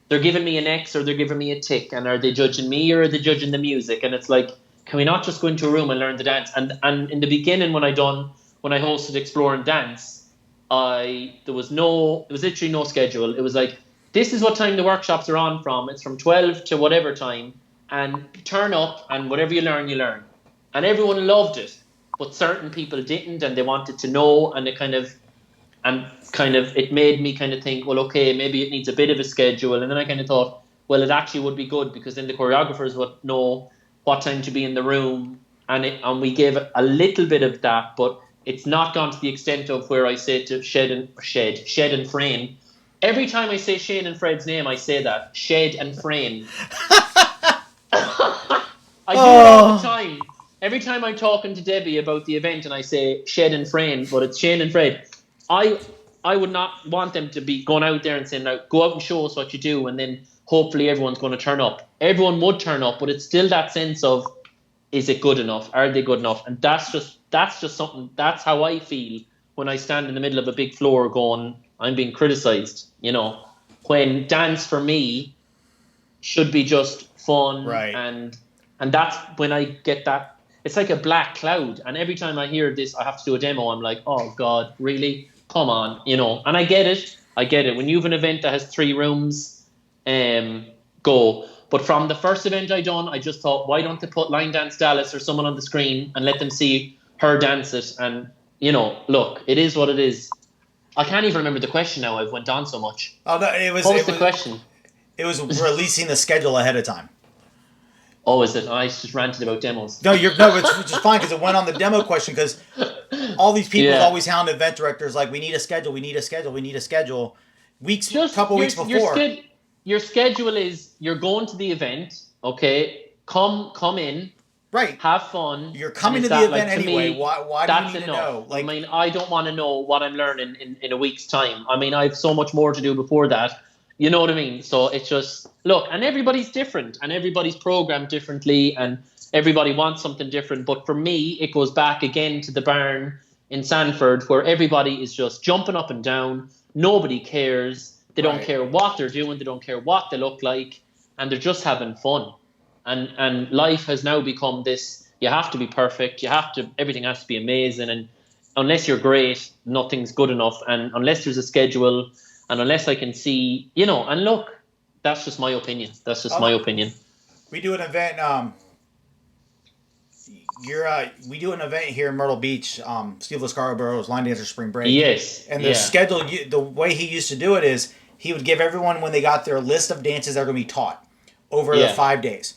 they're giving me an X or they're giving me a tick, and are they judging me or are they judging the music? And it's like, can we not just go into a room and learn the dance? And in the beginning when I hosted Explore and Dance, there was literally no schedule. It was like, this is what time the workshops are on from. It's from 12 to whatever time, and turn up, and whatever you learn, you learn. And everyone loved it, but certain people didn't, and they wanted to know, and it made me kind of think, well, okay, maybe it needs a bit of a schedule. And then I kind of thought, well, it actually would be good, because then the choreographers would know what time to be in the room, and we gave a little bit of that, but it's not gone to the extent of where I say to Shed and Frame. Every time I say Shane and Fred's name, I say that, Shed and Frame. I do it all the time. Every time I'm talking to Debbie about the event and I say Shed and Frame, but it's Shane and Fred, I would not want them to be going out there and saying, now go out and show us what you do, and then hopefully everyone's going to turn up. Everyone would turn up, but it's still that sense of, is it good enough? Are they good enough? And that's just something, that's how I feel when I stand in the middle of a big floor going, I'm being criticized, when dance for me should be just fun. Right. And that's when I get that, it's like a black cloud. And every time I hear this, I have to do a demo, I'm like, oh God, really? Come on, and I get it. When you have an event that has 3 rooms, go. But from the first event I done, I just thought, why don't they put Line Dance Dallas or someone on the screen and let them see her dance it? And, look, it is what it is. I can't even remember the question now. I've went on so much. Oh, no, what was the question? It was releasing the schedule ahead of time. Oh, is it? I just ranted about demos. No, it's just fine, because it went on the demo question, because all these people always hound event directors like, we need a schedule. Couple weeks before. Your schedule is, you're going to the event, okay? Come in, right? Have fun. You're coming to the event anyway. Why do you need to know? I mean, I don't want to know what I'm learning in a week's time. I mean, I have so much more to do before that. You know what I mean? So it's just, look, and everybody's different, and everybody's programmed differently, and everybody wants something different. But for me, it goes back again to the barn in Sanford, where everybody is just jumping up and down. Nobody cares. They don't care what they're doing. They don't care what they look like. And they're just having fun. And life has now become this, you have to be perfect. Everything has to be amazing. And unless you're great, nothing's good enough. And unless there's a schedule, and unless I can see, and look, that's just my opinion. My opinion. We do an event, we do an event here in Myrtle Beach, Steve Lascaro's Line Dancer Spring Break. Yes. And the schedule, the way he used to do it is, he would give everyone, when they got their list of dances that are going to be taught over the 5 days.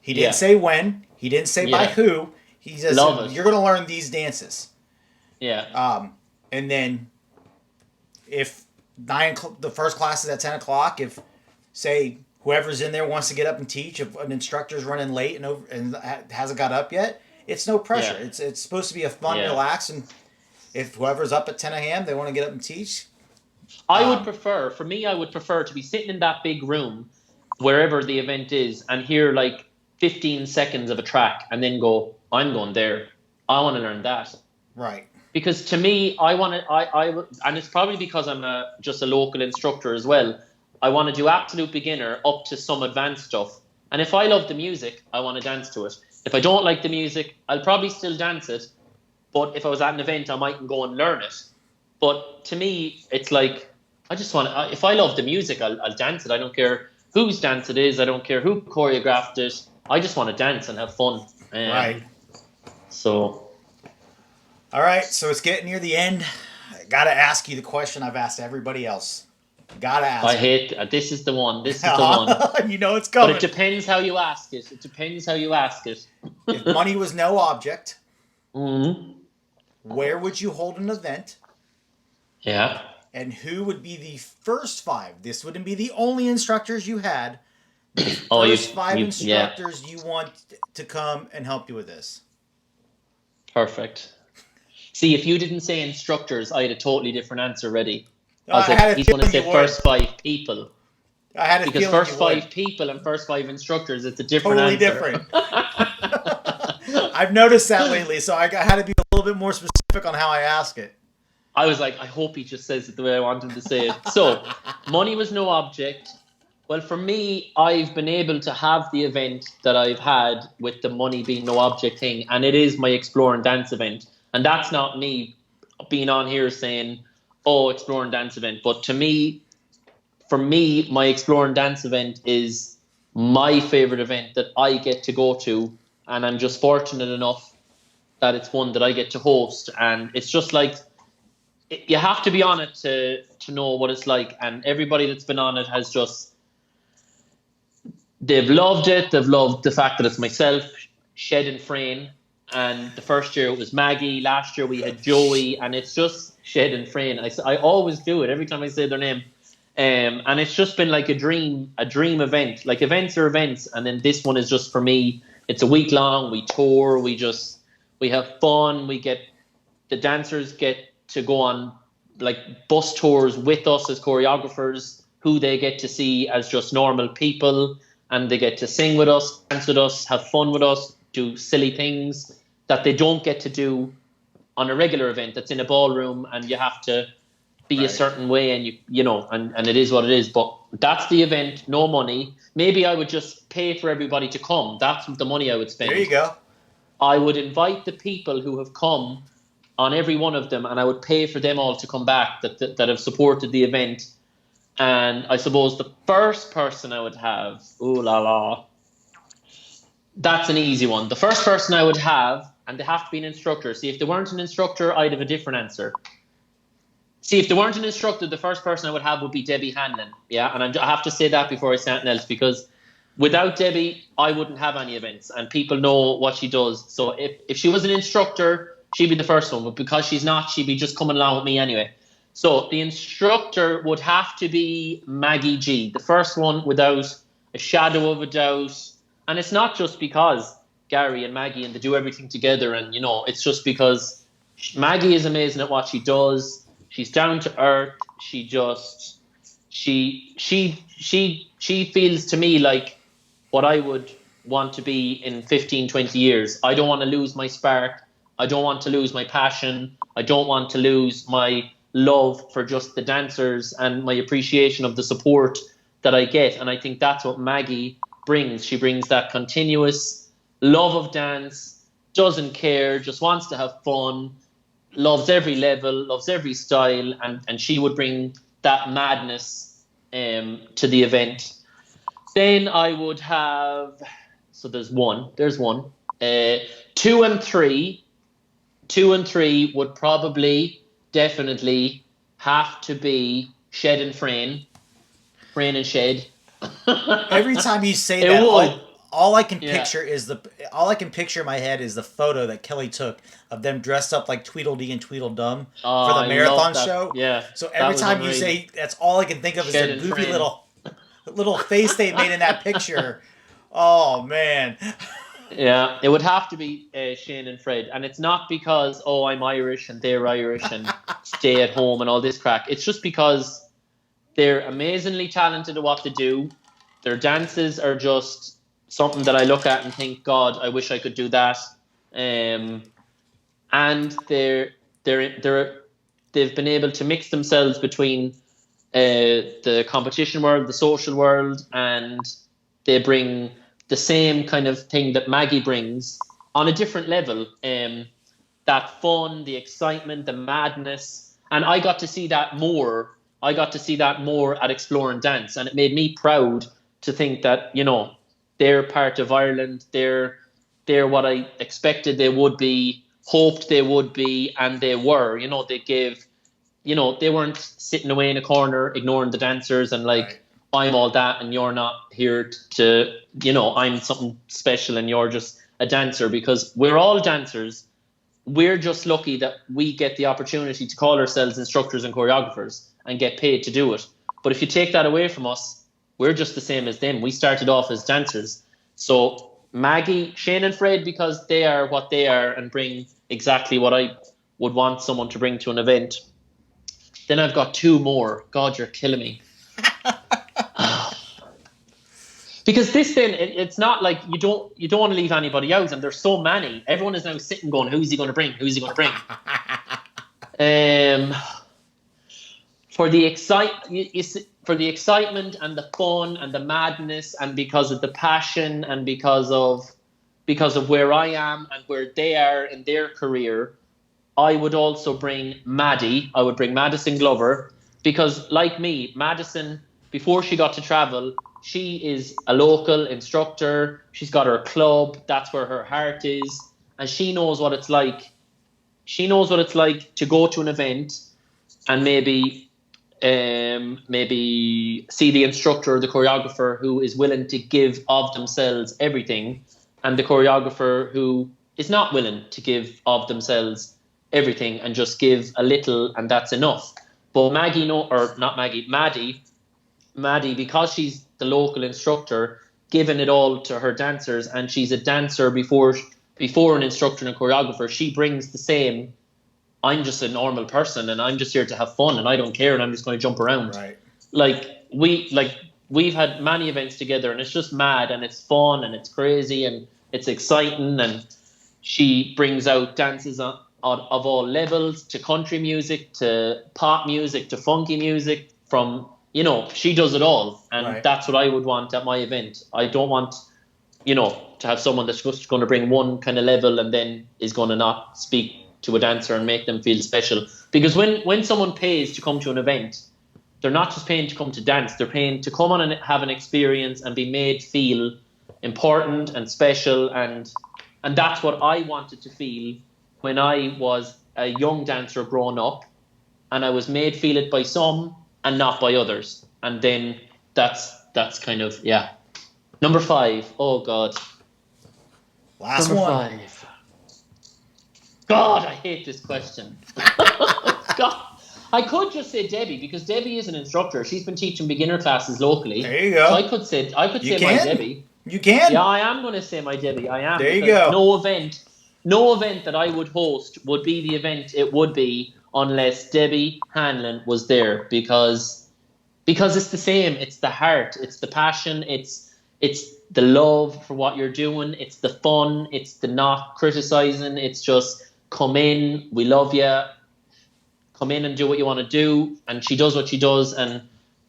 He didn't say when. He didn't say by who. He says, you're going to learn these dances. Yeah. And then if the first class is at 10 o'clock, if, say, whoever's in there wants to get up and teach, if an instructor's running late and hasn't got up yet, it's no pressure. It's supposed to be a fun, relaxed, and if whoever's up at 10 a.m. they want to get up and teach. I would prefer, for me, I would prefer to be sitting in that big room, wherever the event is, and hear like 15 seconds of a track and then go, I'm going there. I want to learn that. Right. Because to me, I want to, and it's probably because I'm just a local instructor as well. I want to do absolute beginner up to some advanced stuff. And if I love the music, I want to dance to it. If I don't like the music, I'll probably still dance it. But if I was at an event, I mightn't go and learn it. But to me, it's like, I just want to, if I love the music, I'll dance it. I don't care whose dance it is. I don't care who choreographed it. I just want to dance and have fun. Right. So. All right. So it's getting near the end. I got to ask you the question I've asked everybody else. Got to ask. I hate, this is the one. This is the one. You know it's coming. But it depends how you ask it. It depends how you ask it. If money was no object, mm-hmm. Where would you hold an event? Yeah. And who would be the first 5? This wouldn't be the only instructors you had. The first 5 instructors you want to come and help you with this. Perfect. See, if you didn't say instructors, I had a totally different answer ready. I was like, he's going to say first 5 people. I had a because feeling first 5 people and first 5 instructors, it's a different totally answer. Different. I've noticed that lately, so I had to be a little bit more specific on how I ask it. I was like, I hope he just says it the way I want him to say it. So, money was no object. Well, for me, I've been able to have the event that I've had with the money being no object thing, and it is my Explore and Dance event. And that's not me being on here saying, oh, Explore and Dance event. But to me, for me, my Explore and Dance event is my favorite event that I get to go to, and I'm just fortunate enough that it's one that I get to host. And it's just like, you have to be on it to know what it's like. And everybody that's been on it has just, they've loved it. They've loved the fact that it's myself, Shed and Frayne. And the first year it was Maggie. Last year we had Joey. And it's just Shed and Frayne. I always do it every time I say their name. And it's just been like a dream event. Like events are events. And then this one is just for me. It's a week long. We tour. We have fun. The dancers get to go on like bus tours with us as choreographers, who they get to see as just normal people, and they get to sing with us, dance with us, have fun with us, do silly things that they don't get to do on a regular event that's in a ballroom and you have to be a certain way, and you know, and it is what it is. But that's the event, no money. Maybe I would just pay for everybody to come. That's the money I would spend. There you go. I would invite the people who have come on every one of them, and I would pay for them all to come back that have supported the event. And I suppose the first person I would have, that's an easy one. The first person I would have, and they have to be an instructor. See, if they weren't an instructor, I'd have a different answer. See, if they weren't an instructor, the first person I would have would be Debbie Hanlon. Yeah, and I have to say that before I say anything else, because without Debbie, I wouldn't have any events, and people know what she does. So if she was an instructor, she'd be the first one, but because she's not, she'd be just coming along with me anyway. So the instructor would have to be Maggie G, the first one without a shadow of a doubt. And it's not just because Gary and Maggie and they do everything together, and you know, it's just because Maggie is amazing at what she does. She's down to earth. She feels to me like what I would want to be in 15, 20 years. I don't want to lose my spark. I don't want to lose my passion. I don't want to lose my love for just the dancers and my appreciation of the support that I get. And I think that's what Maggie brings. She brings that continuous love of dance, doesn't care, just wants to have fun, loves every level, loves every style, and she would bring that madness to the event. Then I would have, so there's one. 2 and 3. 2 and 3 would probably, definitely have to be Shed and Frayne. Frayne and Shed. Every time you say that, all I can picture is all I can picture in my head is the photo that Kelly took of them dressed up like Tweedledee and Tweedledum for the marathon show. Yeah. So every time you say, that's all I can think of is the goofy little face they made in that picture. Oh man. Yeah, it would have to be Shane and Fred, and it's not because I'm Irish and they're Irish and stay at home and all this crack. It's just because they're amazingly talented at what they do. Their dances are just something that I look at and think, God, I wish I could do that. Um, and they're they've been able to mix themselves between the competition world, the social world, and they bring the same kind of thing that Maggie brings on a different level. That fun, the excitement, the madness, and I got to see that more. I got to see that more at Explore and Dance, and it made me proud to think that they're part of Ireland. They're what I expected they would be, hoped they would be, and they were. They gave they weren't sitting away in a corner ignoring the dancers and Right. I'm all that and you're not here to, I'm something special and you're just a dancer, because we're all dancers. We're just lucky that we get the opportunity to call ourselves instructors and choreographers and get paid to do it. But if you take that away from us, we're just the same as them. We started off as dancers. So Maggie, Shane and Fred, because they are what they are and bring exactly what I would want someone to bring to an event. Then I've got two more. God, you're killing me. Because this then it's not like you don't want to leave anybody out, and there's so many. Everyone is now sitting going, who's he going to bring? Who's he going to bring? For the for the excitement and the fun and the madness, and because of the passion, and because of where I am and where they are in their career, I would also bring Maddie. I would bring Madison Glover, because, like me, Madison, before she got to travel, she is a local instructor. She's got her club. That's where her heart is. And she knows what it's like. She knows what it's like to go to an event and maybe see the instructor or the choreographer who is willing to give of themselves everything, and the choreographer who is not willing to give of themselves everything and just give a little and that's enough. But Maddie, because she's the local instructor, giving it all to her dancers, and she's a dancer before an instructor and a choreographer, she brings the same. I'm just a normal person and I'm just here to have fun and I don't care and I'm just going to jump around. Right. Like we've had many events together and it's just mad and it's fun and it's crazy and it's exciting, and she brings out dances of all levels, to country music, to pop music, to funky music, from she does it all, and Right. that's what I would want at my event. I don't want to have someone that's just going to bring one kind of level and then is going to not speak to a dancer and make them feel special. Because when someone pays to come to an event, they're not just paying to come to dance, they're paying to come on and have an experience and be made feel important and special, and that's what I wanted to feel when I was a young dancer growing up, and I was made feel it by some and not by others. And then that's kind of, yeah. Number 5. Oh God. Last Number one. 5. God, I hate this question. God, I could just say Debbie, because Debbie is an instructor. She's been teaching beginner classes locally. There you go. So I could say my Debbie. You can. Yeah, I am going to say my Debbie. I am. There you go. No event that I would host would be the event it would be unless Debbie Hanlon was there, because it's the same. It's the heart. It's the passion. It's the love for what you're doing. It's the fun. It's the not criticizing. It's just come in. We love you. Come in and do what you want to do. And she does what she does. And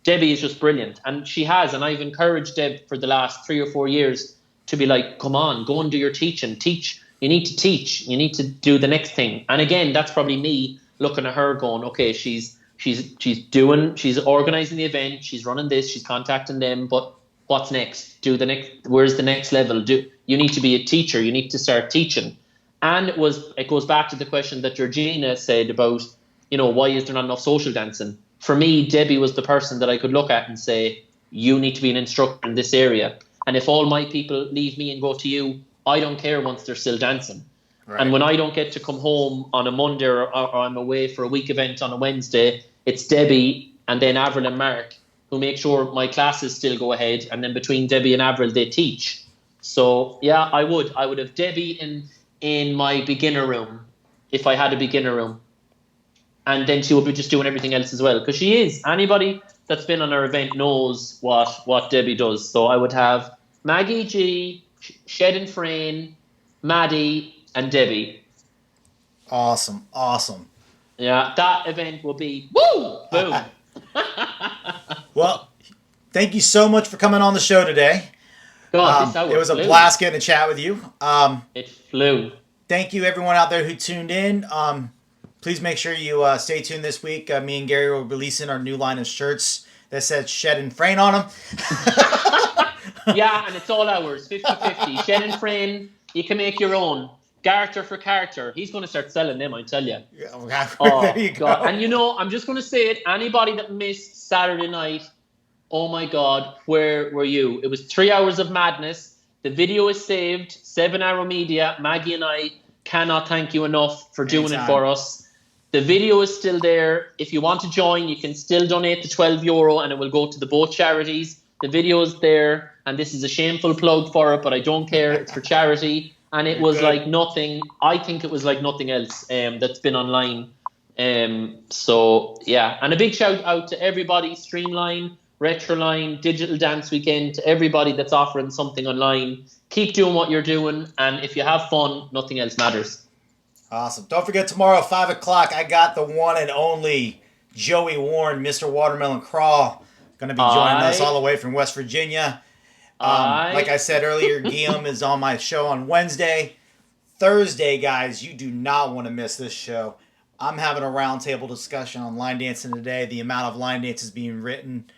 Debbie is just brilliant. And she has. And I've encouraged Deb for the last 3 or 4 years to be like, come on, go and do your teaching. Teach. You need to teach. You need to do the next thing. And again, that's probably me looking at her going, okay, she's organizing the event. She's running this. She's contacting them. But what's next? Where's the next level? You need to be a teacher. You need to start teaching. And it goes back to the question that Georgina said about, why is there not enough social dancing? For me, Debbie was the person that I could look at and say, you need to be an instructor in this area. And if all my people leave me and go to you, I don't care once they're still dancing. Right. And when I don't get to come home on a Monday or I'm away for a week event on a Wednesday, it's Debbie and then Avril and Mark who make sure my classes still go ahead. And then between Debbie and Avril, they teach. So yeah, I would have Debbie in my beginner room if I had a beginner room, and then she would be just doing everything else as well because she is. Anybody that's been on our event knows what Debbie does. So I would have Maggie G, Shed and Frayne, Maddie, and Debbie. Awesome. Awesome. Yeah, that event will be woo boom. Well, thank you so much for coming on the show today. God, this It hour was a flew. blast getting to chat with you. It flew. Thank you, everyone out there who tuned in. Please make sure you stay tuned this week. Me and Gary will be releasing our new line of shirts that says Shed and Frayne on them. Yeah, and it's all ours, 50-50. Shed and Frayne, you can make your own. Garter for Carter. He's going to start selling them, I tell you. There you go. God. And you know, I'm just going to say it. Anybody that missed Saturday night, oh my God, where were you? It was 3 hours of madness. The video is saved. 7 Arrow Media, Maggie and I cannot thank you enough for doing it for us. The video is still there. If you want to join, you can still donate the €12 and it will go to the both charities. The video is there, and this is a shameful plug for it, but I don't care. It's for charity. And it was like nothing. I think it was like nothing else that's been online. So, yeah. And a big shout out to everybody, Streamline, Retroline, Digital Dance Weekend, to everybody that's offering something online. Keep doing what you're doing. And if you have fun, nothing else matters. Awesome. Don't forget tomorrow, 5 o'clock, I got the one and only Joey Warren, Mr. Watermelon Crawl, going to be joining us all the way from West Virginia. Like I said earlier, Guillaume is on my show on Wednesday. Thursday, guys, you do not want to miss this show. I'm having a roundtable discussion on line dancing today, the amount of line dances being written.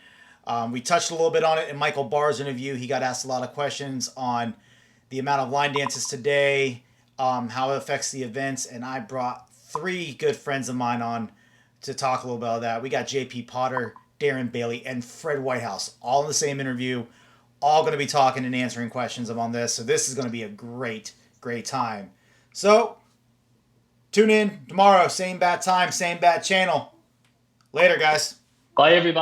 We touched a little bit on it in Michael Barr's interview. He got asked a lot of questions on the amount of line dances today, how it affects the events, and I brought 3 good friends of mine on to talk a little bit about that. We got JP Potter, Darren Bailey, and Fred Whitehouse all in the same interview, all going to be talking and answering questions on this. So this is going to be a great, great time. So tune in tomorrow, same bad time, same bad channel. Later, guys. Bye, everybody.